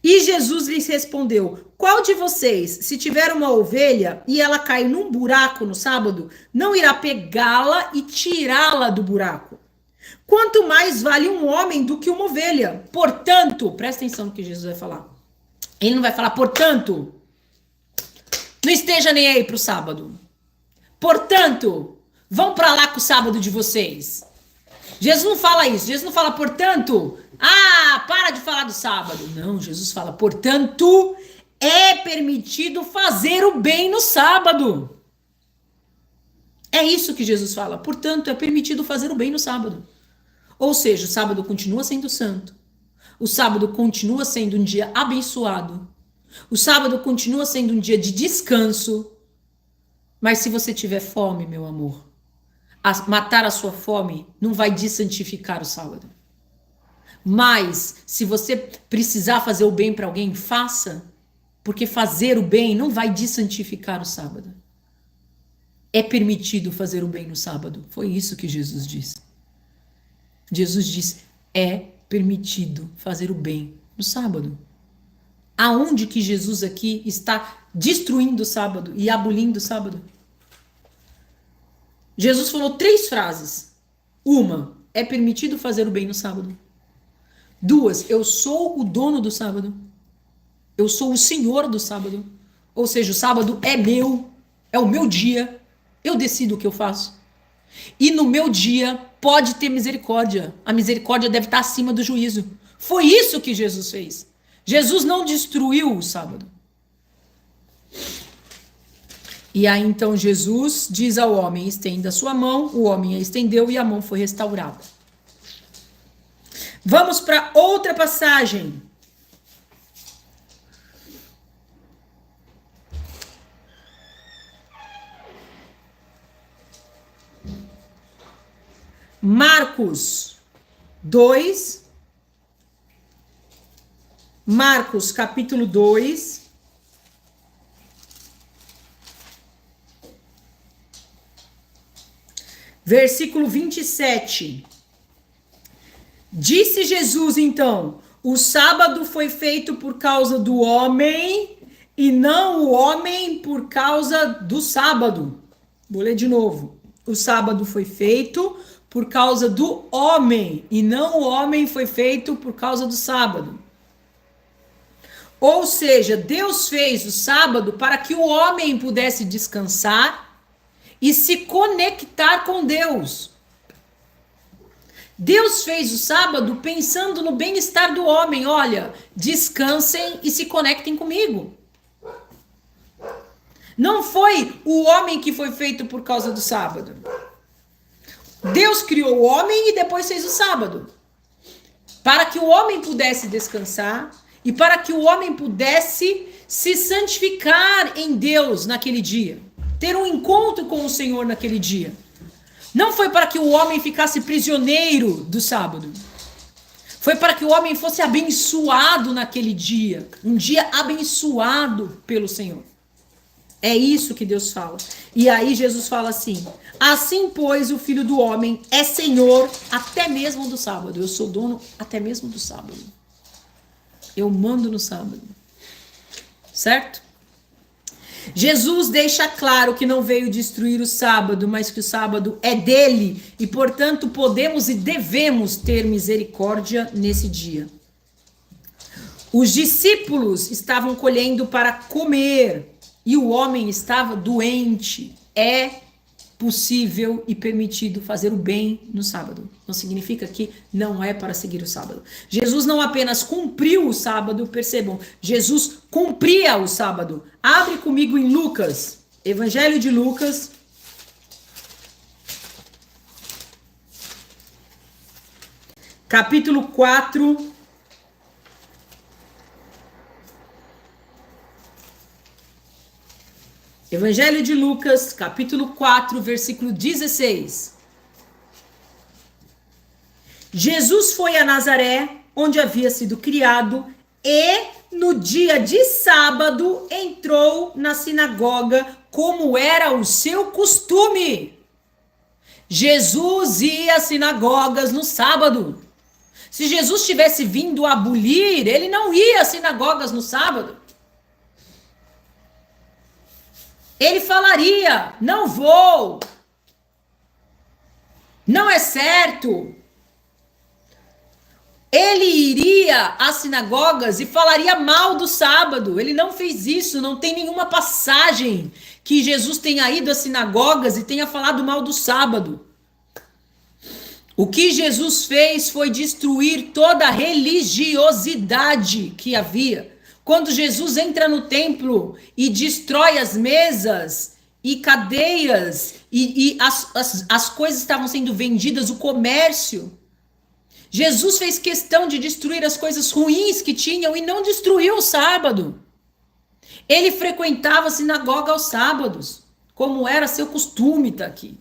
E Jesus lhes respondeu, qual de vocês, se tiver uma ovelha e ela cair num buraco no sábado, não irá pegá-la e tirá-la do buraco? Quanto mais vale um homem do que uma ovelha. Portanto, presta atenção no que Jesus vai falar. Ele não vai falar, portanto, não esteja nem aí pro sábado. Portanto, vão para lá com o sábado de vocês. Jesus não fala isso. Jesus não fala, portanto, para de falar do sábado. Não, Jesus fala, portanto, é permitido fazer o bem no sábado. É isso que Jesus fala. Portanto, é permitido fazer o bem no sábado. Ou seja, o sábado continua sendo santo. O sábado continua sendo um dia abençoado. O sábado continua sendo um dia de descanso. Mas se você tiver fome, meu amor, matar a sua fome não vai desantificar o sábado. Mas, se você precisar fazer o bem para alguém, faça. Porque fazer o bem não vai desantificar o sábado. É permitido fazer o bem no sábado. Foi isso que Jesus disse. Jesus disse, é permitido fazer o bem no sábado. Aonde que Jesus aqui está destruindo o sábado e abolindo o sábado? Jesus falou 3 frases. Uma, é permitido fazer o bem no sábado. 2, eu sou o dono do sábado. Eu sou o Senhor do sábado. Ou seja, o sábado é meu, é o meu dia. Eu decido o que eu faço. E no meu dia pode ter misericórdia. A misericórdia deve estar acima do juízo. Foi isso que Jesus fez. Jesus não destruiu o sábado. E aí então Jesus diz ao homem, estenda a sua mão, o homem a estendeu e a mão foi restaurada. Vamos para outra passagem. Marcos 2, Marcos capítulo 2, versículo 27. Disse Jesus então, o sábado foi feito por causa do homem e não o homem por causa do sábado. Vou ler de novo. o sábado foi feito por causa do homem, e não o homem foi feito por causa do sábado. Ou seja, Deus fez o sábado para que o homem pudesse descansar e se conectar com Deus. Deus fez o sábado pensando no bem-estar do homem. Olha, descansem e se conectem comigo. Não foi o homem que foi feito por causa do sábado. Deus criou o homem e depois fez o sábado, para que o homem pudesse descansar e para que o homem pudesse se santificar em Deus naquele dia, ter um encontro com o Senhor naquele dia. Não foi para que o homem ficasse prisioneiro do sábado. Foi para que o homem fosse abençoado naquele dia, um dia abençoado pelo Senhor. É isso que Deus fala. E aí Jesus fala assim: assim, pois, o Filho do Homem é Senhor até mesmo do sábado. Eu sou dono até mesmo do sábado. Eu mando no sábado. Certo? Jesus deixa claro que não veio destruir o sábado, mas que o sábado é dele. E, portanto, podemos e devemos ter misericórdia nesse dia. Os discípulos estavam colhendo para comer. E o homem estava doente. É possível e permitido fazer o bem no sábado. Não significa que não é para seguir o sábado. Jesus não apenas cumpriu o sábado, percebam, Jesus cumpria o sábado. Abre comigo em Lucas, Evangelho de Lucas. Capítulo 4. Evangelho de Lucas, capítulo 4, versículo 16. Jesus foi a Nazaré, onde havia sido criado, e no dia de sábado entrou na sinagoga, como era o seu costume. Jesus ia às sinagogas no sábado. Se Jesus tivesse vindo abolir, ele não ia às sinagogas no sábado. Ele falaria: não vou, não é certo. Ele iria às sinagogas e falaria mal do sábado. Ele não fez isso, não tem nenhuma passagem que Jesus tenha ido às sinagogas e tenha falado mal do sábado. O que Jesus fez foi destruir toda a religiosidade que havia. Quando Jesus entra no templo e destrói as mesas e cadeias e as coisas estavam sendo vendidas, o comércio, Jesus fez questão de destruir as coisas ruins que tinham e não destruiu o sábado. Ele frequentava a sinagoga aos sábados, como era seu costume, tá aqui.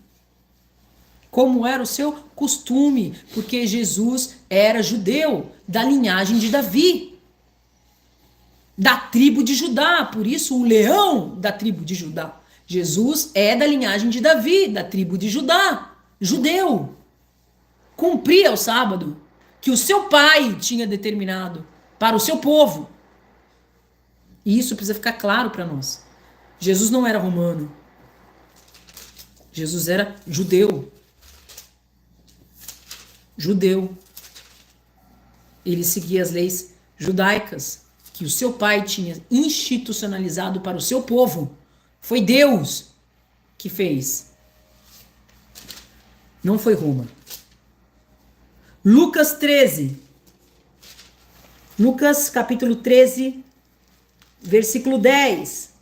Como era o seu costume, porque Jesus era judeu, da linhagem de Davi. Da tribo de Judá, por isso o leão da tribo de Judá. Jesus é da linhagem de Davi, da tribo de Judá, judeu. Cumpria o sábado que o seu pai tinha determinado para o seu povo. E isso precisa ficar claro para nós. Jesus não era romano. Jesus era judeu. Judeu. Ele seguia as leis judaicas que o seu pai tinha institucionalizado para o seu povo. Foi Deus que fez. Não foi Roma. Lucas 13. Lucas capítulo 13, versículo 10.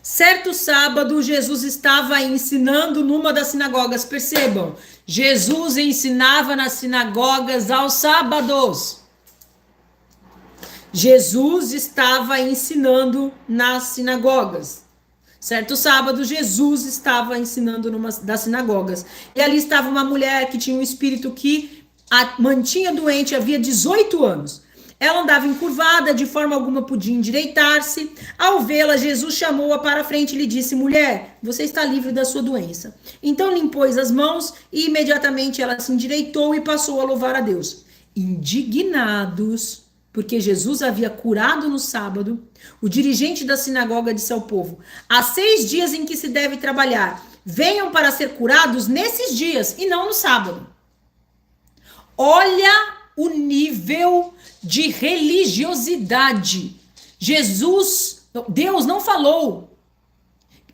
Certo sábado, Jesus estava ensinando numa das sinagogas. Percebam, Jesus ensinava nas sinagogas aos sábados. Jesus estava ensinando nas sinagogas. Certo sábado, Jesus estava ensinando numa das sinagogas. E ali estava uma mulher que tinha um espírito que a mantinha doente havia 18 anos. Ela andava encurvada, de forma alguma podia endireitar-se. Ao vê-la, Jesus chamou-a para a frente e lhe disse: mulher, você está livre da sua doença. Então lhe impôs as mãos e imediatamente ela se endireitou e passou a louvar a Deus. indignados, porque Jesus havia curado no sábado, o dirigente da sinagoga disse ao povo: há 6 dias em que se deve trabalhar, venham para ser curados nesses dias e não no sábado. Olha o nível de religiosidade. Deus não falou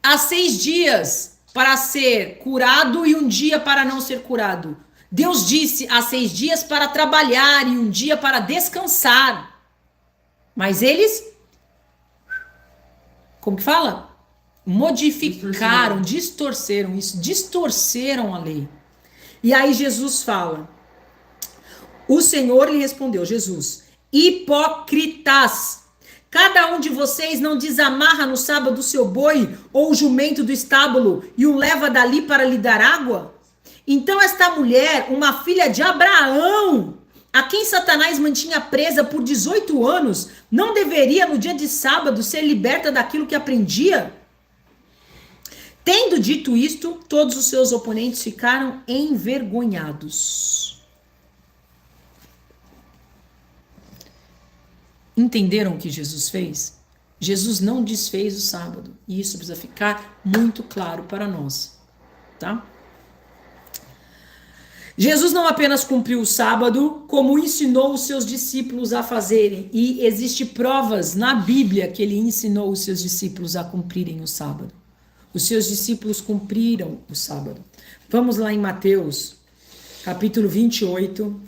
há 6 dias para ser curado e um dia para não ser curado. Deus disse há 6 dias para trabalhar e um dia para descansar. Mas eles, como que fala? Modificaram, distorceram isso, distorceram a lei. E aí Jesus fala, o Senhor lhe respondeu, Jesus, hipócritas, cada um de vocês não desamarra no sábado o seu boi ou o jumento do estábulo e o leva dali para lhe dar água? Então esta mulher, uma filha de Abraão, a quem Satanás mantinha presa por 18 anos, não deveria no dia de sábado ser liberta daquilo que aprendia? Tendo dito isto, todos os seus oponentes ficaram envergonhados. Entenderam o que Jesus fez? Jesus não desfez o sábado. E isso precisa ficar muito claro para nós, tá? Jesus não apenas cumpriu o sábado, como ensinou os seus discípulos a fazerem. E existe provas na Bíblia que ele ensinou os seus discípulos a cumprirem o sábado. Os seus discípulos cumpriram o sábado. Vamos lá em Mateus, capítulo 28.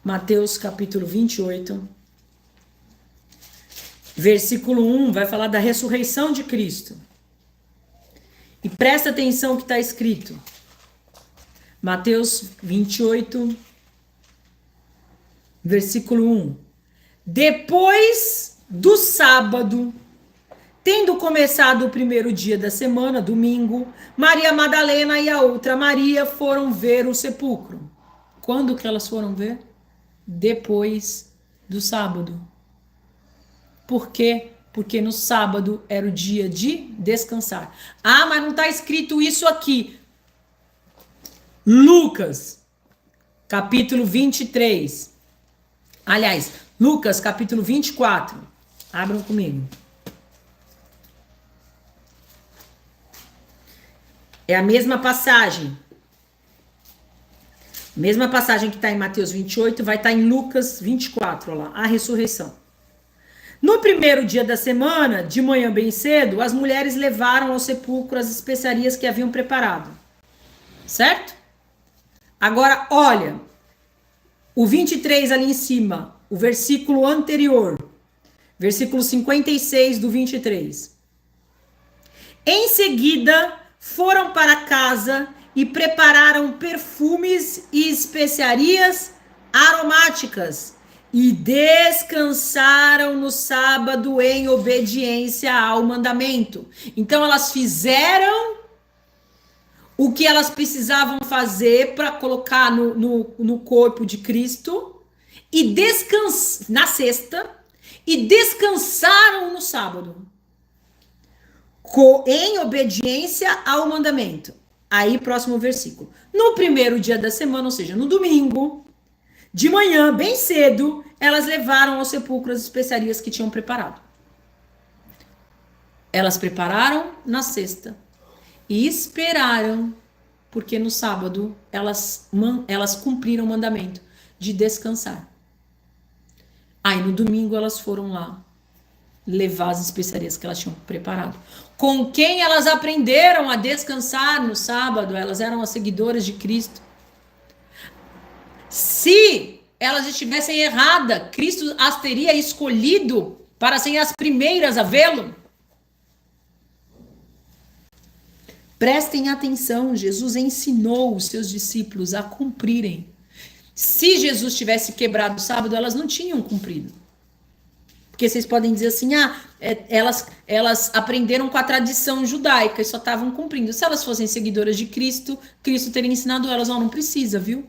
Mateus, capítulo 28. Versículo 1 vai falar da ressurreição de Cristo. E presta atenção no que está escrito. Mateus 28, versículo 1. Depois do sábado, tendo começado o primeiro dia da semana, domingo, Maria Madalena e a outra Maria foram ver o sepulcro. Quando que elas foram ver? Depois do sábado. Por quê? Porque no sábado era o dia de descansar. Ah, mas não está escrito isso aqui. Lucas, capítulo 23. Aliás, Lucas, capítulo 24. Abram comigo. É a mesma passagem. Mesma passagem que está em Mateus 28, vai estar em Lucas 24, olha lá, a ressurreição. No primeiro dia da semana, de manhã bem cedo, as mulheres levaram ao sepulcro as especiarias que haviam preparado. Certo? Agora, olha, o 23 ali em cima, o versículo anterior, versículo 56 do 23. Em seguida, foram para casa e prepararam perfumes e especiarias aromáticas e descansaram no sábado em obediência ao mandamento. Então elas fizeram o que elas precisavam fazer para colocar no corpo de Cristo e na sexta e descansaram no sábado em obediência ao mandamento. Aí, próximo versículo. No primeiro dia da semana, ou seja, no domingo, de manhã, bem cedo, elas levaram ao sepulcro as especiarias que tinham preparado. Elas prepararam na sexta e esperaram, porque no sábado elas cumpriram o mandamento de descansar. Aí, no domingo, elas foram lá levar as especiarias que elas tinham preparado. Com quem elas aprenderam a descansar no sábado? Elas eram as seguidoras de Cristo. Se elas estivessem erradas, Cristo as teria escolhido para serem as primeiras a vê-lo? Prestem atenção, Jesus ensinou os seus discípulos a cumprirem. Se Jesus tivesse quebrado o sábado, elas não tinham cumprido. Porque vocês podem dizer assim, elas aprenderam com a tradição judaica e só estavam cumprindo. Se elas fossem seguidoras de Cristo, Cristo teria ensinado elas, não precisa, viu?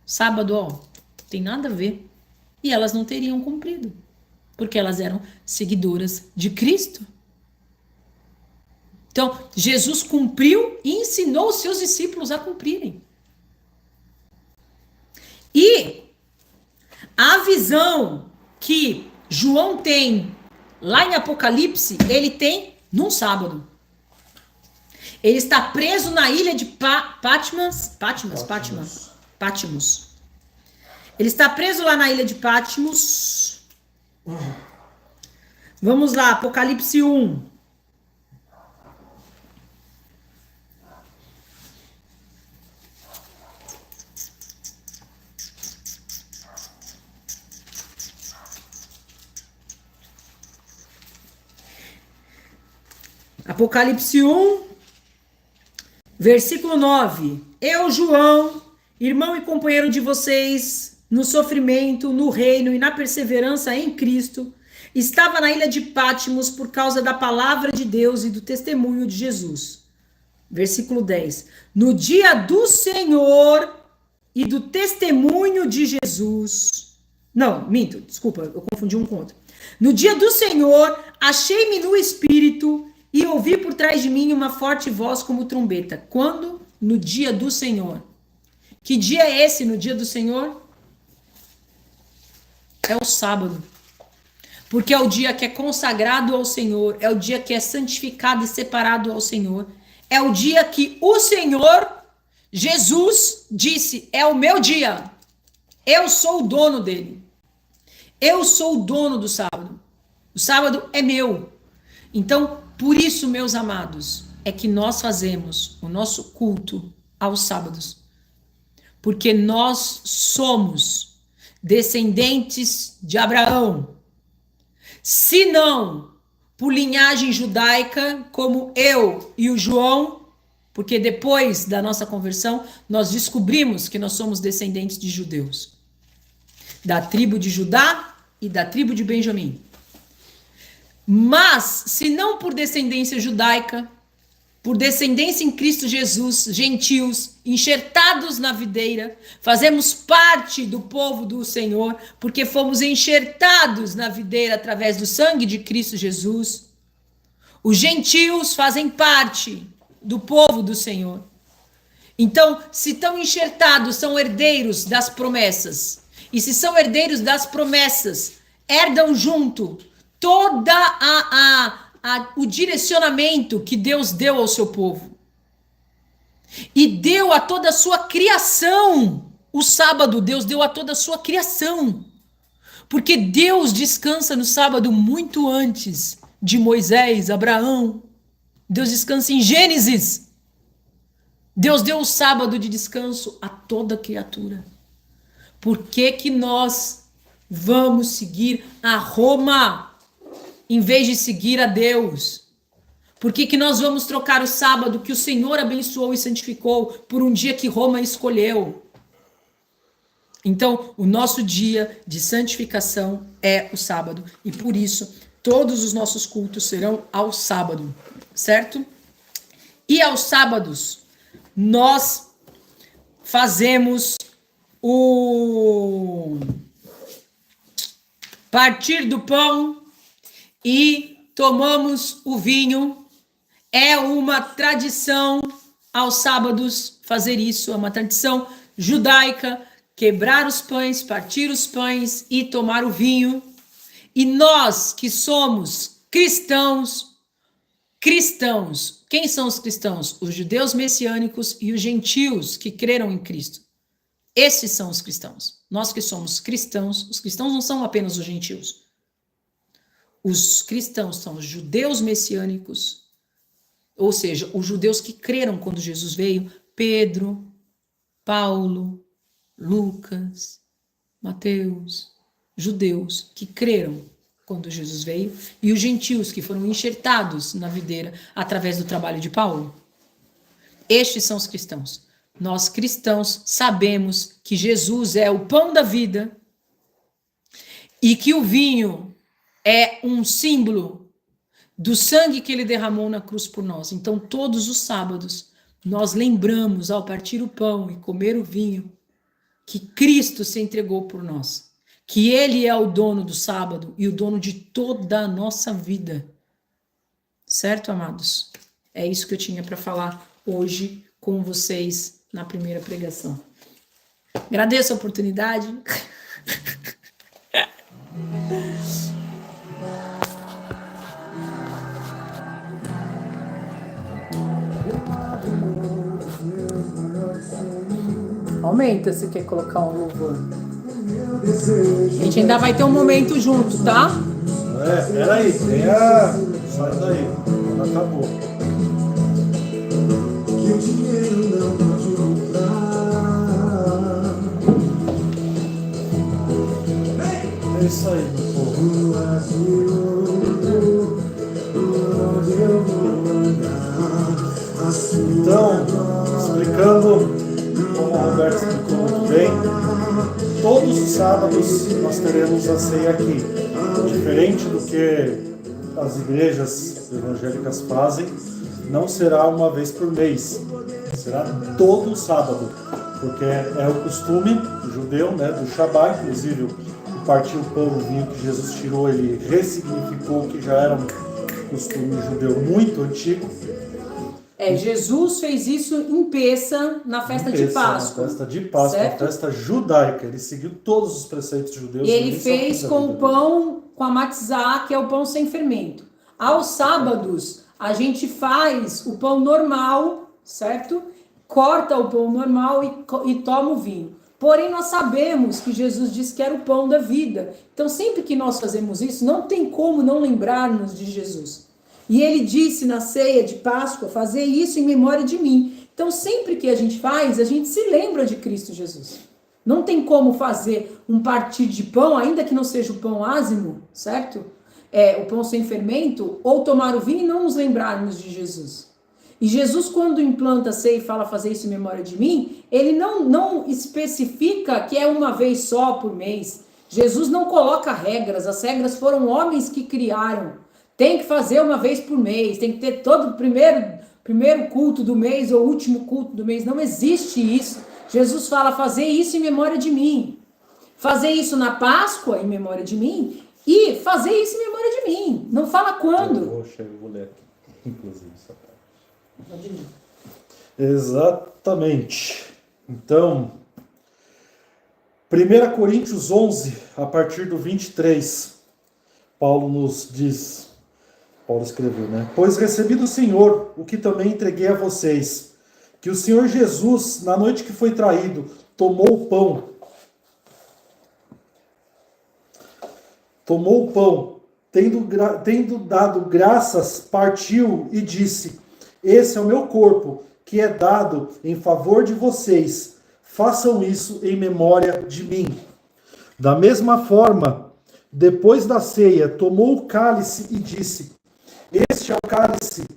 Sábado, tem nada a ver. E elas não teriam cumprido, porque elas eram seguidoras de Cristo. Então, Jesus cumpriu e ensinou os seus discípulos a cumprirem. E a visão que João tem lá em Apocalipse, ele tem num sábado. Ele está preso na ilha de Patmos. Ele está preso lá na ilha de Patmos. Vamos lá, Apocalipse 1. Apocalipse 1, versículo 9. Eu, João, irmão e companheiro de vocês, no sofrimento, no reino e na perseverança em Cristo, estava na ilha de Patmos por causa da palavra de Deus e do testemunho de Jesus. Versículo 10. No dia do Senhor e do testemunho de Jesus. Não, minto, desculpa, eu confundi um com outro. No dia do Senhor, achei-me no Espírito e ouvi por trás de mim uma forte voz como trombeta. Quando? No dia do Senhor. Que dia é esse no dia do Senhor? É o sábado. Porque é o dia que é consagrado ao Senhor, é o dia que é santificado e separado ao Senhor. É o dia que o Senhor, Jesus, disse, é o meu dia. Eu sou o dono dele. Eu sou o dono do sábado. O sábado é meu. Então, por isso, meus amados, é que nós fazemos o nosso culto aos sábados. Porque nós somos descendentes de Abraão. Se não, por linhagem judaica, como eu e o João, porque depois da nossa conversão, nós descobrimos que nós somos descendentes de judeus. Da tribo de Judá e da tribo de Benjamim. Mas, se não por descendência judaica, por descendência em Cristo Jesus, gentios, enxertados na videira, fazemos parte do povo do Senhor, porque fomos enxertados na videira através do sangue de Cristo Jesus. Os gentios fazem parte do povo do Senhor. Então, se estão enxertados, são herdeiros das promessas. E se são herdeiros das promessas, herdam junto toda o direcionamento que Deus deu ao seu povo. E deu a toda a sua criação. O sábado, Deus deu a toda a sua criação. Porque Deus descansa no sábado muito antes de Moisés, Abraão. Deus descansa em Gênesis. Deus deu o sábado de descanso a toda criatura. Por que que nós vamos seguir a Roma em vez de seguir a Deus? Por que que nós vamos trocar o sábado que o Senhor abençoou e santificou por um dia que Roma escolheu? Então, o nosso dia de santificação é o sábado. E por isso, todos os nossos cultos serão ao sábado, certo? E aos sábados, nós fazemos o partir do pão e tomamos o vinho. É uma tradição aos sábados fazer isso, é uma tradição judaica, quebrar os pães, partir os pães e tomar o vinho. E nós que somos cristãos, quem são os cristãos? Os judeus messiânicos e os gentios que creram em Cristo. Esses são os cristãos. Nós que somos cristãos, os cristãos não são apenas os gentios. Os cristãos são os judeus messiânicos, ou seja, os judeus que creram quando Jesus veio, Pedro, Paulo, Lucas, Mateus, judeus que creram quando Jesus veio, e os gentios que foram enxertados na videira através do trabalho de Paulo. Estes são os cristãos. Nós cristãos sabemos que Jesus é o pão da vida e que o vinho é um símbolo do sangue que ele derramou na cruz por nós. Então, todos os sábados, nós lembramos, ao partir o pão e comer o vinho, que Cristo se entregou por nós, que ele é o dono do sábado e o dono de toda a nossa vida. Certo, amados? É isso que eu tinha para falar hoje com vocês na primeira pregação. Agradeço a oportunidade. Aumenta se quer colocar um louvor. A gente ainda vai ter um momento junto, tá? Peraí, tem a... Sai daí, ela acabou. Que o dinheiro não pode comprar. É isso aí, meu povo. Então, explicando como o Roberto explicou muito bem, todos os sábados nós teremos a ceia aqui. Diferente do que as igrejas evangélicas fazem, não será uma vez por mês, será todo sábado, porque é o costume judeu, né, do Shabat, inclusive o partir o pão, o vinho que Jesus tirou, ele ressignificou o que já era um costume judeu muito antigo. Jesus fez isso em Pêssah, na festa de Páscoa. Na festa de Páscoa, certo? a festa judaica. Ele seguiu todos os preceitos judeus. E ele fez com o pão, com a matzah, que é o pão sem fermento. Aos sábados, a gente faz o pão normal, certo? Corta o pão normal e toma o vinho. Porém, nós sabemos que Jesus disse que era o pão da vida. Então, sempre que nós fazemos isso, não tem como não lembrarmos de Jesus. E ele disse na ceia de Páscoa, fazer isso em memória de mim. Então, sempre que a gente faz, a gente se lembra de Cristo Jesus. Não tem como fazer um partir de pão, ainda que não seja o pão ázimo, certo? O pão sem fermento, ou tomar o vinho e não nos lembrarmos de Jesus. E Jesus, quando implanta a ceia e fala fazer isso em memória de mim, ele não especifica que é uma vez só por mês. Jesus não coloca regras, as regras foram homens que criaram. Tem que fazer uma vez por mês, tem que ter todo o primeiro culto do mês ou último culto do mês. Não existe isso. Jesus fala fazer isso em memória de mim. Fazer isso na Páscoa em memória de mim e fazer isso em memória de mim. Não fala quando. Eu vou ler aqui, inclusive, essa parte. Exatamente. Então, 1 Coríntios 11, a partir do 23, Paulo nos diz... Paulo escreveu, né? Pois recebi do Senhor o que também entreguei a vocês, que o Senhor Jesus, na noite que foi traído, tomou o pão, tendo dado graças, partiu e disse: esse é o meu corpo, que é dado em favor de vocês, façam isso em memória de mim. Da mesma forma, depois da ceia, tomou o cálice e disse: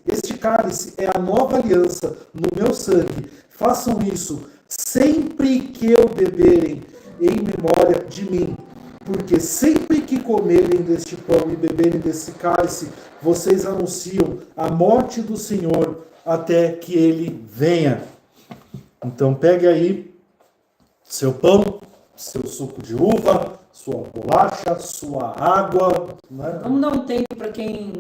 este cálice é a nova aliança no meu sangue. Façam isso sempre que eu beberem em memória de mim. Porque sempre que comerem deste pão e beberem desse cálice, vocês anunciam a morte do Senhor até que ele venha. Então pegue aí seu pão, seu suco de uva, sua bolacha, sua água. Né? Vamos dar um tempo para quem...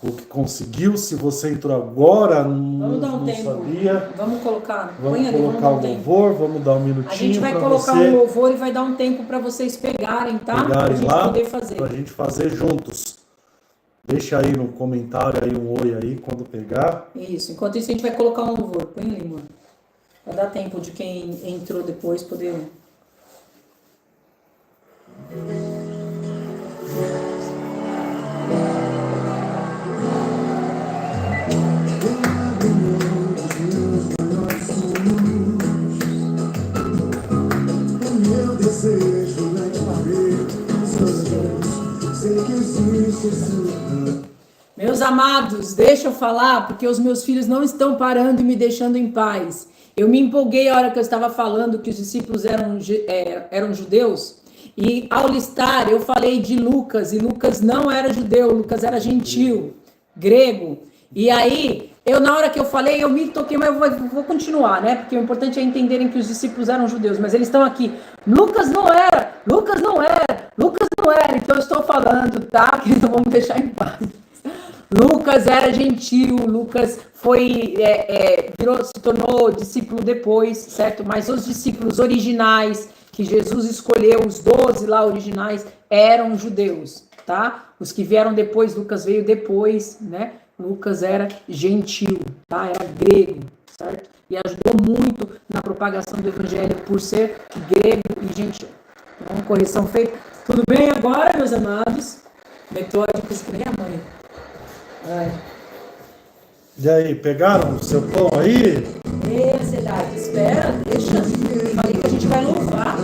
O que conseguiu, se você entrou agora, Vamos dar um não tempo. Sabia. Vamos colocar. Vamos colocar o louvor, vamos dar um minutinho. A gente vai colocar um louvor e vai dar um tempo para vocês pegarem, tá? Pra gente poder fazer. Pra gente fazer juntos. Deixa aí no comentário aí um oi aí quando pegar. Isso. Enquanto isso a gente vai colocar um louvor. Põe ali, mano. Vai dar tempo de quem entrou depois poder... Meus amados, deixa eu falar, porque os meus filhos não estão parando e me deixando em paz. Eu me empolguei a hora que eu estava falando que os discípulos eram judeus, e ao listar eu falei de Lucas, e Lucas não era judeu, Lucas era gentil, grego. E aí, na hora que eu falei, eu me toquei, mas eu vou continuar, né? Porque o importante é entenderem que os discípulos eram judeus, mas eles estão aqui. Lucas não era, então eu estou falando, tá? Que eles não vão me deixar em paz. Lucas era gentil, Lucas se tornou discípulo depois, certo? Mas os discípulos originais que Jesus escolheu, os 12 lá originais, eram judeus, tá? Os que vieram depois, Lucas veio depois, né? Lucas era gentil, tá? Era grego, certo? E ajudou muito na propagação do evangelho por ser grego e gentil. Então, correção feita. Tudo bem agora, meus amados? Metódicos que nem a mãe. Vai. E aí, pegaram o seu pão aí? Ansiedade, espera, deixa. Falei que a gente vai louvar.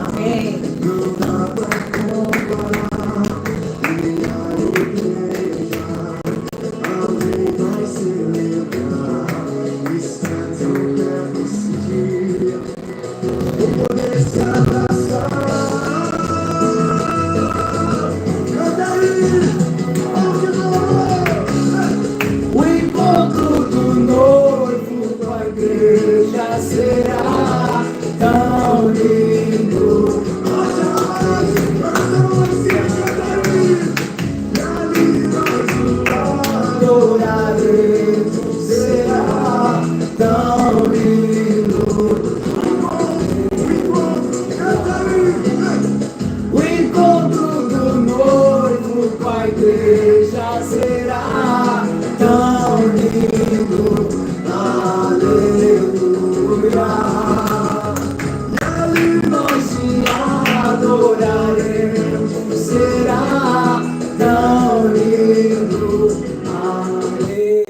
Amém. O encontro do noivo com a igreja será tão lindo. Adoraremos, será tão lindo. O encontro do noivo com a igreja será tão lindo. Aleluia. Ali nós te adoraremos, será tão lindo.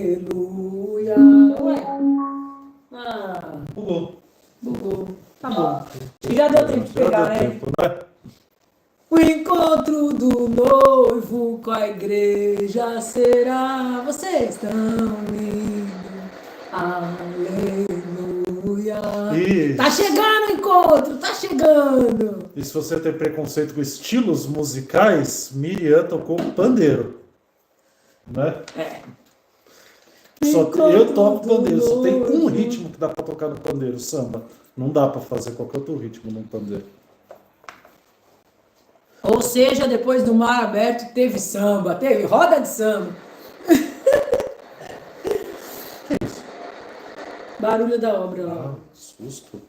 Aleluia. Bugou. Tá bom. Acho que já deu tempo de pegar, né? Tempo, né? O encontro do noivo com a igreja será. Vocês tão lindos. Aleluia. E, Tá chegando o encontro, tá chegando. e se você tem preconceito com estilos musicais, Miriam tocou pandeiro. Né? Eu toco pandeiro, só tem um ritmo que dá pra tocar no pandeiro, samba. Não dá pra fazer qualquer outro ritmo no pandeiro. Ou seja, depois do mar aberto teve samba, teve roda de samba. Barulho da obra lá. Susto.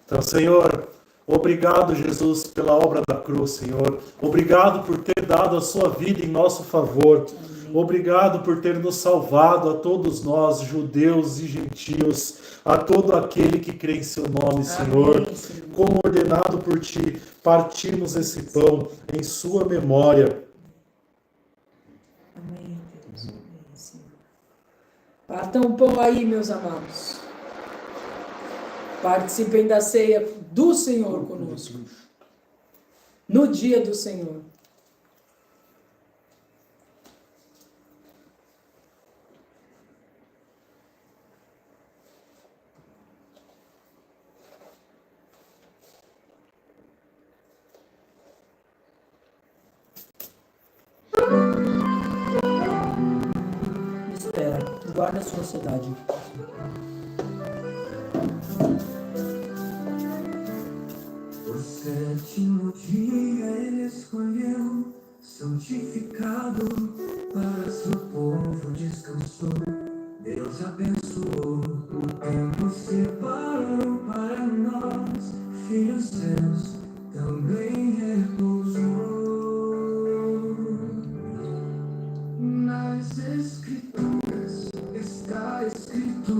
Então, Senhor, obrigado, Jesus, pela obra da cruz, Senhor. Obrigado por ter dado a sua vida em nosso favor. Obrigado por ter nos salvado a todos nós, judeus e gentios, a todo aquele que crê em seu nome, Senhor. Amém, Senhor. Como ordenado por ti, partimos esse pão em sua memória. Amém, Deus. Amém, Senhor. Partam o pão aí, meus amados. Participem da ceia do Senhor conosco. No dia do Senhor. Espera, guarda a sua ansiedade. O sétimo dia ele escolheu, santificado, para seu povo descansou. Deus abençoou, o tempo separou para nós, filhos seus, também repousou. Nas Escrituras está escrito: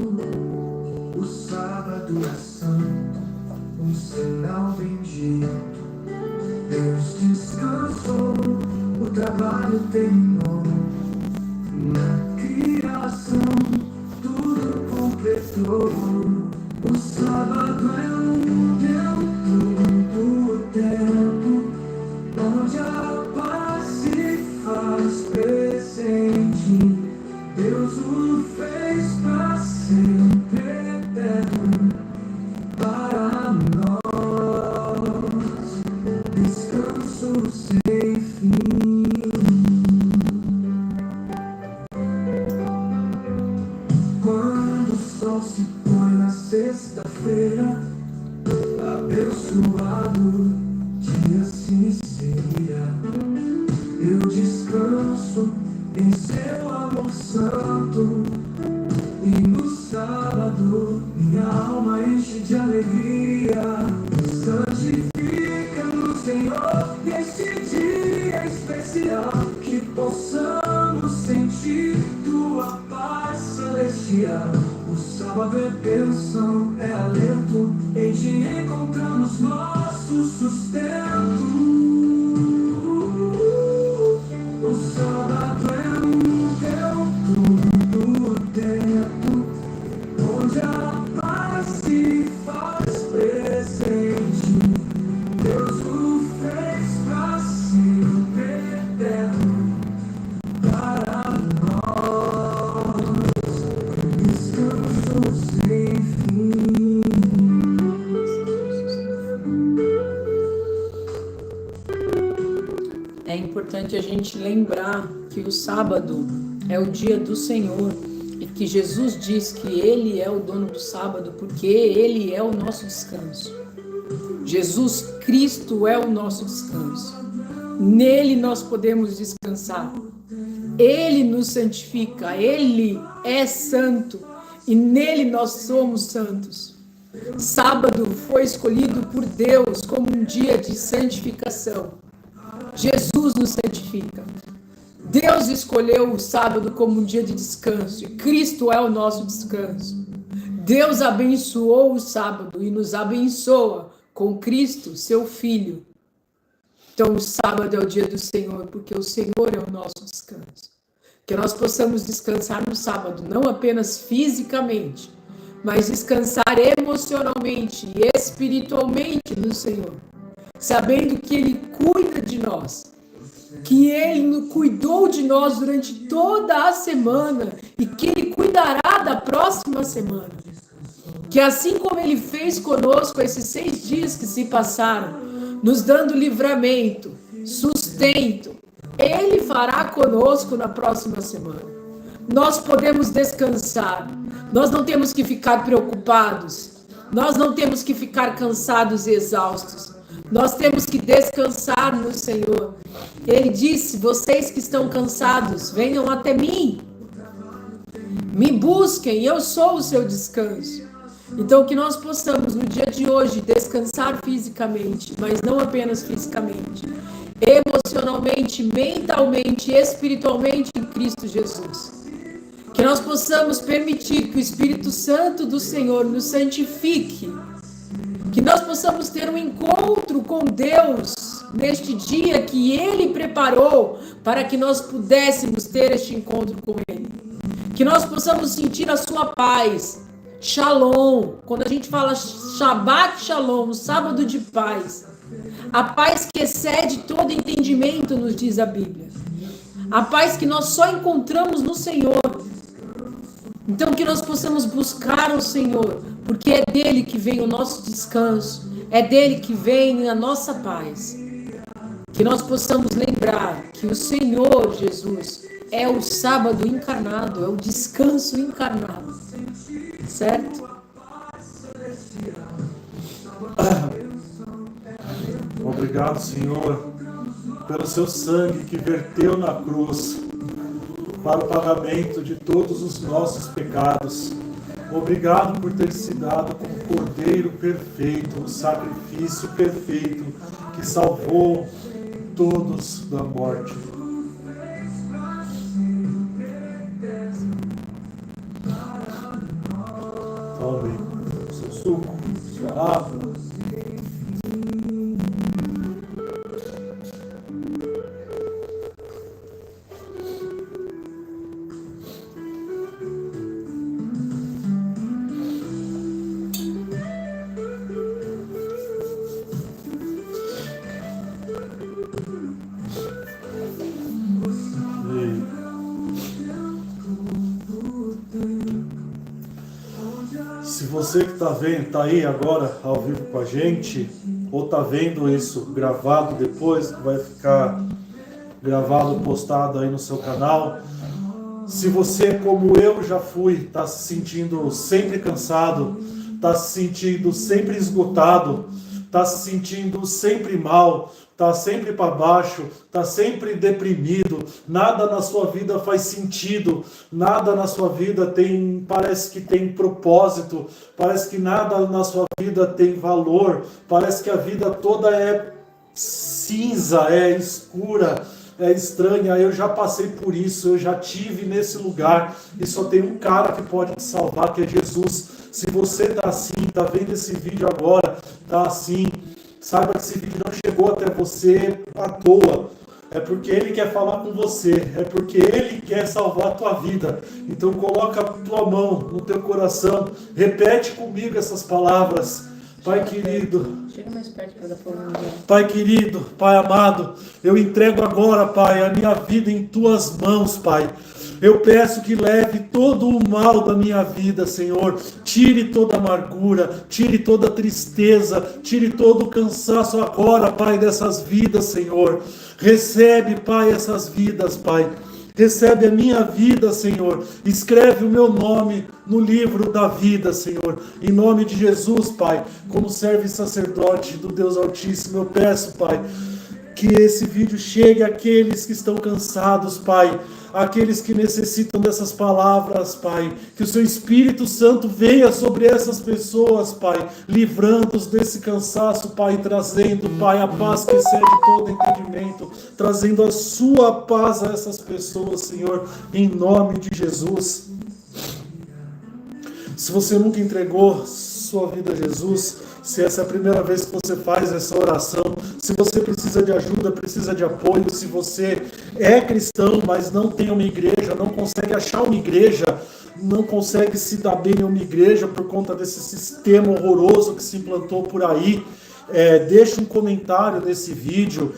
o sábado é santo, um sinal bendito. Deus descansou, o trabalho terminou. Na criação tudo completou. O sábado é um tempo onde a paz se faz presente. Deus o fez para sempre eterno para nós. Descanso sem fim. Quando na sexta-feira, abençoado dia sim seria. Eu descanso em seu amor santo, e no sábado minha alma enche de alegria. Santifica no Senhor neste dia especial, que possamos sentir tua paz celestial. O sábado é bênção, é alento, em ti encontramos nosso sustento. O sábado é um teu do tempo, onde a paz se faz presente. Deus o fez pra sempre eterno, para nós, descanso sem fim. É importante a gente lembrar que o sábado é o dia do Senhor e que Jesus diz que Ele é o dono do sábado porque Ele é o nosso descanso. Jesus Cristo é o nosso descanso. Nele nós podemos descansar. Ele nos santifica, Ele é santo e nele nós somos santos. Sábado foi escolhido por Deus como um dia de santificação. Jesus nos santifica. Deus escolheu o sábado como um dia de descanso e Cristo é o nosso descanso. Deus abençoou o sábado e nos abençoa com Cristo, seu Filho. Então o sábado é o dia do Senhor, porque o Senhor é o nosso descanso. Que nós possamos descansar no sábado, não apenas fisicamente, mas descansar emocionalmente e espiritualmente no Senhor. Sabendo que Ele cuida de nós, que Ele cuidou de nós durante toda a semana e que Ele cuidará da próxima semana. Que assim como Ele fez conosco esses 6 dias que se passaram, nos dando livramento, sustento, Ele fará conosco na próxima semana. Nós podemos descansar, nós não temos que ficar preocupados, nós não temos que ficar cansados e exaustos. Nós temos que descansar no Senhor. Ele disse, vocês que estão cansados, venham até mim. Me busquem, eu sou o seu descanso. Então que nós possamos no dia de hoje descansar fisicamente, mas não apenas fisicamente. Emocionalmente, mentalmente, espiritualmente em Cristo Jesus. Que nós possamos permitir que o Espírito Santo do Senhor nos santifique. Que nós possamos ter um encontro com Deus neste dia que Ele preparou para que nós pudéssemos ter este encontro com Ele. Que nós possamos sentir a sua paz, Shalom. Quando a gente fala Shabbat Shalom, sábado de paz, a paz que excede todo entendimento, nos diz a Bíblia. A paz que nós só encontramos no Senhor. Então que nós possamos buscar o Senhor, porque é dele que vem o nosso descanso, é dele que vem a nossa paz. Que nós possamos lembrar que o Senhor Jesus é o sábado encarnado, é o descanso encarnado, certo? Obrigado, Senhor, pelo seu sangue que verteu na cruz para o pagamento de todos os nossos pecados. Obrigado por ter se dado como Cordeiro perfeito, o sacrifício perfeito que salvou todos da morte. Tome seu suco, sua água. Se você que está aí agora ao vivo com a gente, ou está vendo isso gravado depois, que vai ficar gravado, postado aí no seu canal. Se você, como eu já fui, está se sentindo sempre cansado, está se sentindo sempre esgotado, está se sentindo sempre mal, está sempre para baixo, está sempre deprimido, nada na sua vida faz sentido, nada na sua vida parece que tem propósito, parece que nada na sua vida tem valor, parece que a vida toda é cinza, é escura, é estranha. Eu já passei por isso, eu já tive nesse lugar, e só tem um cara que pode te salvar, que é Jesus. Se você está assim, está vendo esse vídeo agora, está assim, saiba que esse vídeo não chegou até você à toa. É porque Ele quer falar com você, é porque Ele quer salvar a tua vida. Então coloca a tua mão no teu coração, repete comigo essas palavras. Pai querido, Chega mais perto para dar forma. Pai querido, Pai amado, eu entrego agora, Pai, a minha vida em Tuas mãos, Pai. Eu peço que leve todo o mal da minha vida, Senhor. Tire toda a amargura, tire toda a tristeza, tire todo o cansaço agora, Pai, dessas vidas, Senhor. Recebe, Pai, essas vidas, Pai. Recebe a minha vida, Senhor. Escreve o meu nome no livro da vida, Senhor. Em nome de Jesus, Pai. Como servo e sacerdote do Deus Altíssimo, eu peço, Pai, que esse vídeo chegue àqueles que estão cansados, Pai. Aqueles que necessitam dessas palavras, Pai. Que o Seu Espírito Santo venha sobre essas pessoas, Pai. Livrando-os desse cansaço, Pai. Trazendo, Pai, a paz que excede todo entendimento. Trazendo a Sua paz a essas pessoas, Senhor. Em nome de Jesus. Se você nunca entregou sua vida a Jesus, se essa é a primeira vez que você faz essa oração, se você precisa de ajuda, precisa de apoio, se você é cristão, mas não tem uma igreja, não consegue achar uma igreja, não consegue se dar bem em uma igreja por conta desse sistema horroroso que se implantou por aí, deixa um comentário nesse vídeo,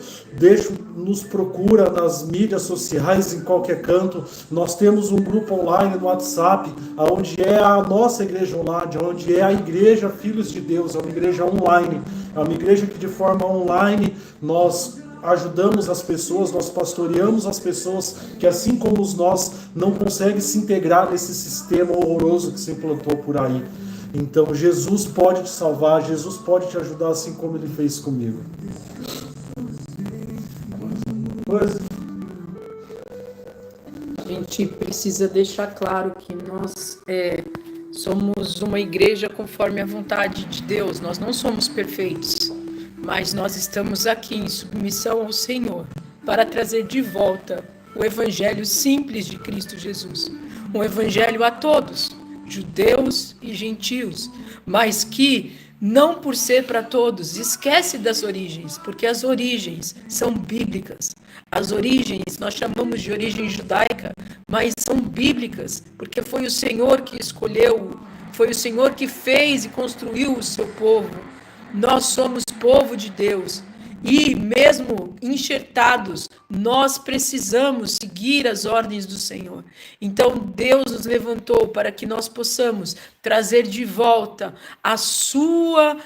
nos procura nas mídias sociais, em qualquer canto. Nós temos um grupo online no WhatsApp, onde é a nossa igreja online, onde é a igreja Filhos de Deus, é uma igreja online, é uma igreja que de forma online nós ajudamos as pessoas, nós pastoreamos as pessoas que, assim como nós, não conseguem se integrar nesse sistema horroroso que se implantou por aí. Então Jesus pode te salvar, Jesus pode te ajudar, assim como Ele fez comigo. A gente precisa deixar claro que nós somos uma igreja conforme a vontade de Deus. Nós não somos perfeitos, mas nós estamos aqui em submissão ao Senhor para trazer de volta o evangelho simples de Cristo Jesus. Um evangelho a todos, judeus e gentios, mas que, não por ser para todos, esquece das origens, porque as origens são bíblicas. As origens nós chamamos de origem judaica, mas são bíblicas, porque foi o Senhor que escolheu, foi o Senhor que fez e construiu o seu povo. Nós somos povo de Deus. E mesmo enxertados, nós precisamos seguir as ordens do Senhor. Então Deus nos levantou para que nós possamos trazer de volta a sua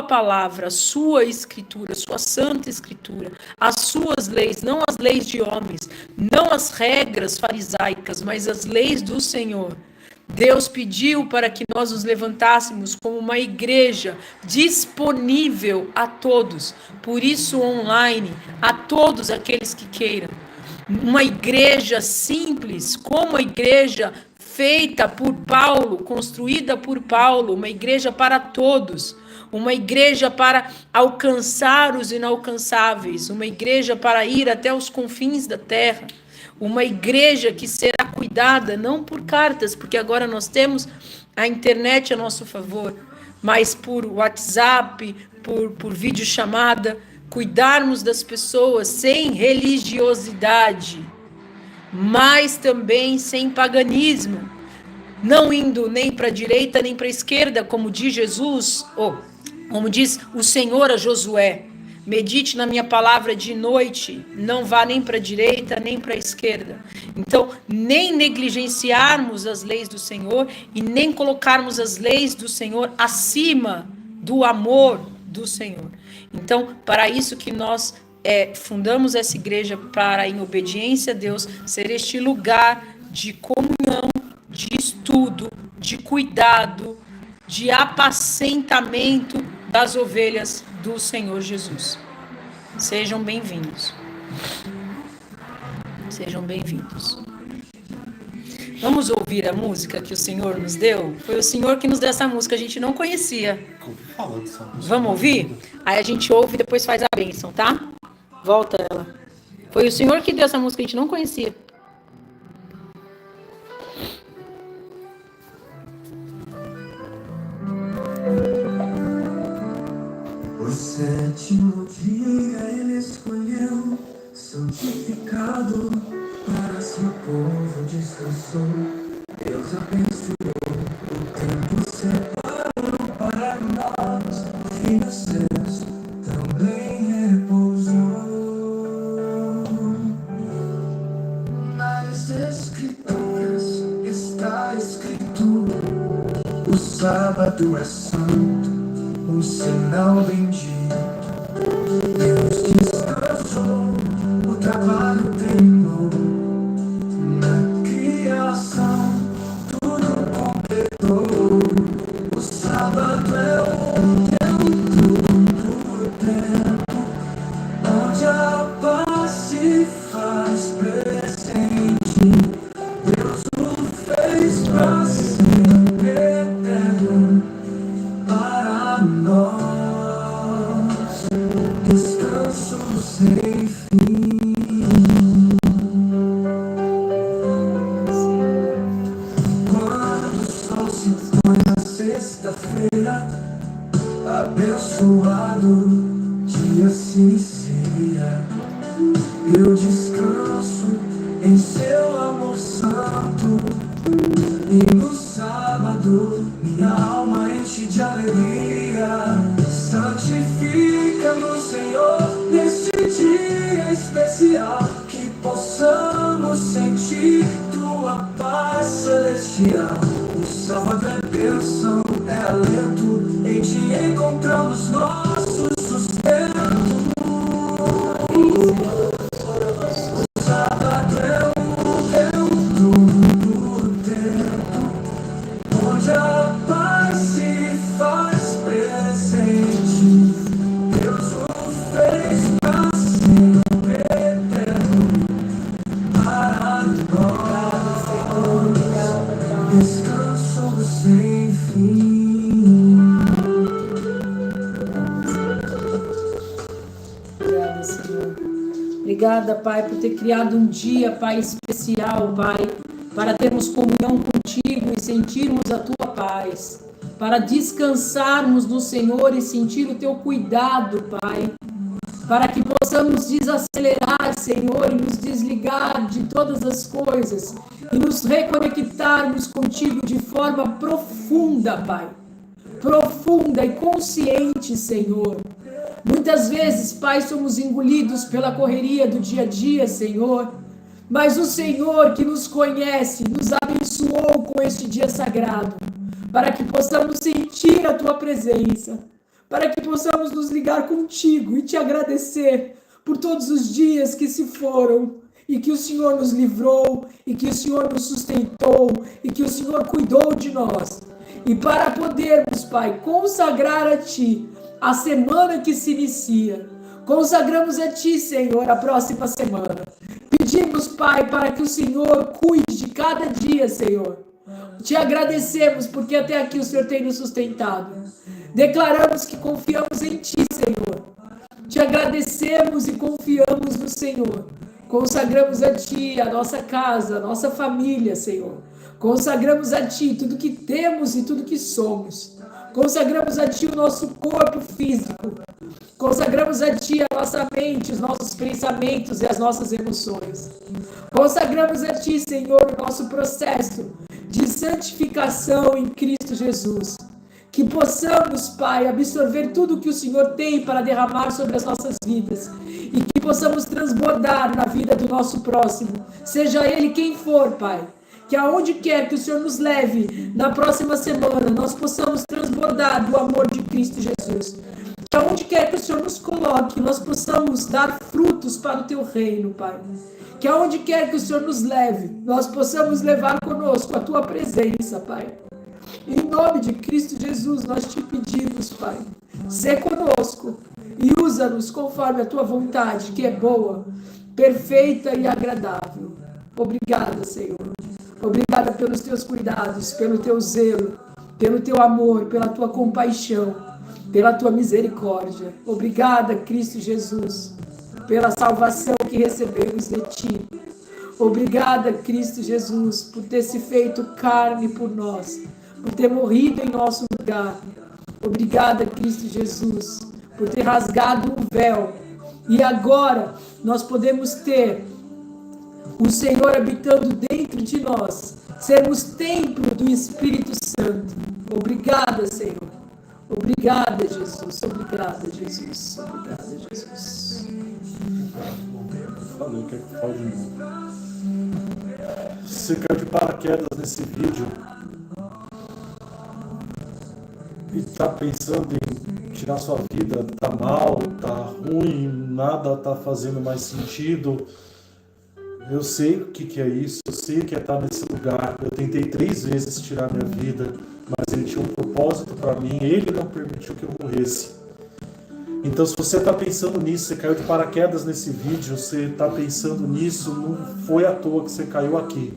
palavra, a sua escritura, a sua santa escritura, as suas leis, não as leis de homens, não as regras farisaicas, mas as leis do Senhor. Deus pediu para que nós nos levantássemos como uma igreja disponível a todos, por isso online, a todos aqueles que queiram. Uma igreja simples, como a igreja feita por Paulo, construída por Paulo, uma igreja para todos, uma igreja para alcançar os inalcançáveis, uma igreja para ir até os confins da terra. Uma igreja que será cuidada não por cartas, porque agora nós temos a internet a nosso favor, mas por WhatsApp, por videochamada, cuidarmos das pessoas sem religiosidade, mas também sem paganismo, não indo nem para a direita nem para a esquerda, como diz Jesus, ou como diz o Senhor a Josué. Medite na minha palavra de noite, não vá nem para a direita, nem para a esquerda. Então, nem negligenciarmos as leis do Senhor e nem colocarmos as leis do Senhor acima do amor do Senhor. Então, para isso que nós fundamos essa igreja, para, em obediência a Deus, ser este lugar de comunhão, de estudo, de cuidado, de apacentamento das ovelhas do Senhor Jesus. Sejam bem-vindos. Sejam bem-vindos. Vamos ouvir a música que o Senhor nos deu? Foi o Senhor que nos deu essa música, a gente não conhecia. Vamos ouvir? Aí a gente ouve e depois faz a bênção, tá? Volta ela. Foi o Senhor que deu essa música, a gente não conhecia. O sétimo dia ele escolheu, santificado, para seu povo descansou. Deus abençoou, o tempo separou para nós, filhos seus, também repousou. Nas Escrituras está escrito: o sábado é santo, um sinal bendito. Deus descansou, o trabalho terminou. Na criação tudo completou. O sábado é o tempo onde a paz se faz presente. Deus o fez pra ser eterno para nós. Descanso sem fim. Quando o sol se põe na sexta-feira, abençoado dia se inicia. Eu descanso em seu amor santo, e no sábado minha alma enche de alegria. Santifica-nos, Senhor, neste dia especial, que possamos sentir tua paz celestial. O sábado é bênção, é alento, em ti encontramos nosso sustento. O sábado é o tempo onde a paz se faz presente. Deus o fez pra ser eterno para nós. Descanso sem fim. Obrigada, Senhor. Obrigada, Pai, por ter criado um dia, Pai, especial, Pai, para termos comunhão contigo e sentirmos a tua paz, para descansarmos no Senhor e sentir o teu cuidado, Pai, para que possamos desacelerar, Senhor, e nos desligar de todas as coisas e nos reconectarmos contigo de forma profunda, Pai, profunda e consciente, Senhor. Muitas vezes, Pai, somos engolidos pela correria do dia a dia, Senhor, mas o Senhor que nos conhece, nos abençoou com este dia sagrado, para que possamos sentir a tua presença, para que possamos nos ligar contigo e te agradecer por todos os dias que se foram, e que o Senhor nos livrou, e que o Senhor nos sustentou, e que o Senhor cuidou de nós. E para podermos, Pai, consagrar a Ti a semana que se inicia, consagramos a Ti, Senhor, a próxima semana. Pedimos, Pai, para que o Senhor cuide de cada dia, Senhor. Te agradecemos porque até aqui o Senhor tem nos sustentado. Declaramos que confiamos em Ti, Senhor. Te agradecemos e confiamos no Senhor. Consagramos a Ti a nossa casa, a nossa família, Senhor. Consagramos a Ti tudo que temos e tudo que somos. Consagramos a Ti o nosso corpo físico. Consagramos a Ti a nossa mente, os nossos pensamentos e as nossas emoções. Consagramos a Ti, Senhor, o nosso processo de santificação em Cristo Jesus. Que possamos, Pai, absorver tudo que o Senhor tem para derramar sobre as nossas vidas. E que possamos transbordar na vida do nosso próximo. Seja ele quem for, Pai. Que aonde quer que o Senhor nos leve na próxima semana, nós possamos transbordar do amor de Cristo Jesus. Que aonde quer que o Senhor nos coloque, nós possamos dar frutos para o Teu reino, Pai. Que aonde quer que o Senhor nos leve, nós possamos levar conosco a Tua presença, Pai. Em nome de Cristo Jesus, nós te pedimos, Pai, sê conosco e usa-nos conforme a tua vontade, que é boa, perfeita e agradável. Obrigada, Senhor. Obrigada pelos teus cuidados, pelo teu zelo, pelo teu amor, pela tua compaixão, pela tua misericórdia. Obrigada, Cristo Jesus, pela salvação que recebemos de ti. Obrigada, Cristo Jesus, por ter se feito carne por nós, por ter morrido em nosso lugar. Obrigada, Cristo Jesus, por ter rasgado o véu. E agora nós podemos ter o Senhor habitando dentro de nós, sermos templo do Espírito Santo. Obrigada, Senhor. Obrigada, Jesus. Obrigada, Jesus. Obrigada, Jesus. Falei que pode não. Você caiu de paraquedas nesse vídeo e tá pensando em tirar sua vida, tá mal, tá ruim, nada tá fazendo mais sentido. Eu sei o que é isso, eu sei o que é estar nesse lugar. Eu tentei 3 vezes tirar minha vida, mas ele tinha um propósito para mim, ele não permitiu que eu morresse. Então, se você está pensando nisso, você caiu de paraquedas nesse vídeo, você está pensando nisso, não foi à toa que você caiu aqui.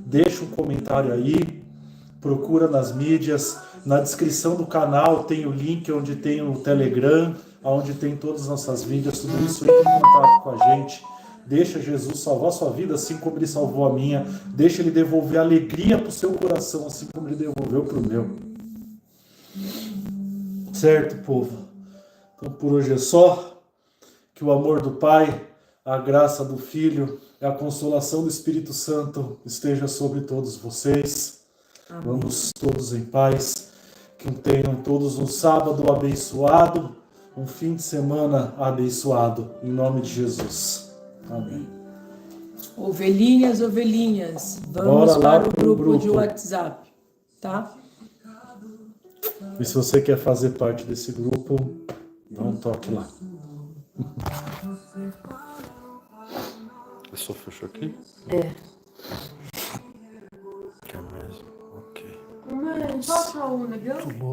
Deixa um comentário aí, procura nas mídias, na descrição do canal tem o link onde tem o Telegram, onde tem todas as nossas vídeos, tudo isso, entre em contato com a gente. Deixa Jesus salvar a sua vida assim como ele salvou a minha. Deixa ele devolver alegria para o seu coração assim como ele devolveu para o meu. Certo, povo? Então por hoje é só. Que o amor do Pai, a graça do Filho e a consolação do Espírito Santo esteja sobre todos vocês. Amém. Vamos todos em paz. Que tenham todos um sábado abençoado, um fim de semana abençoado. Em nome de Jesus. Amém. Ovelhinhas, ovelhinhas, vamos para o grupo de WhatsApp, tá? E se você quer fazer parte desse grupo, dá um toque lá. Só fechou aqui? É. Quer mesmo? Ok. Mãe, toca um negão? Muito louco.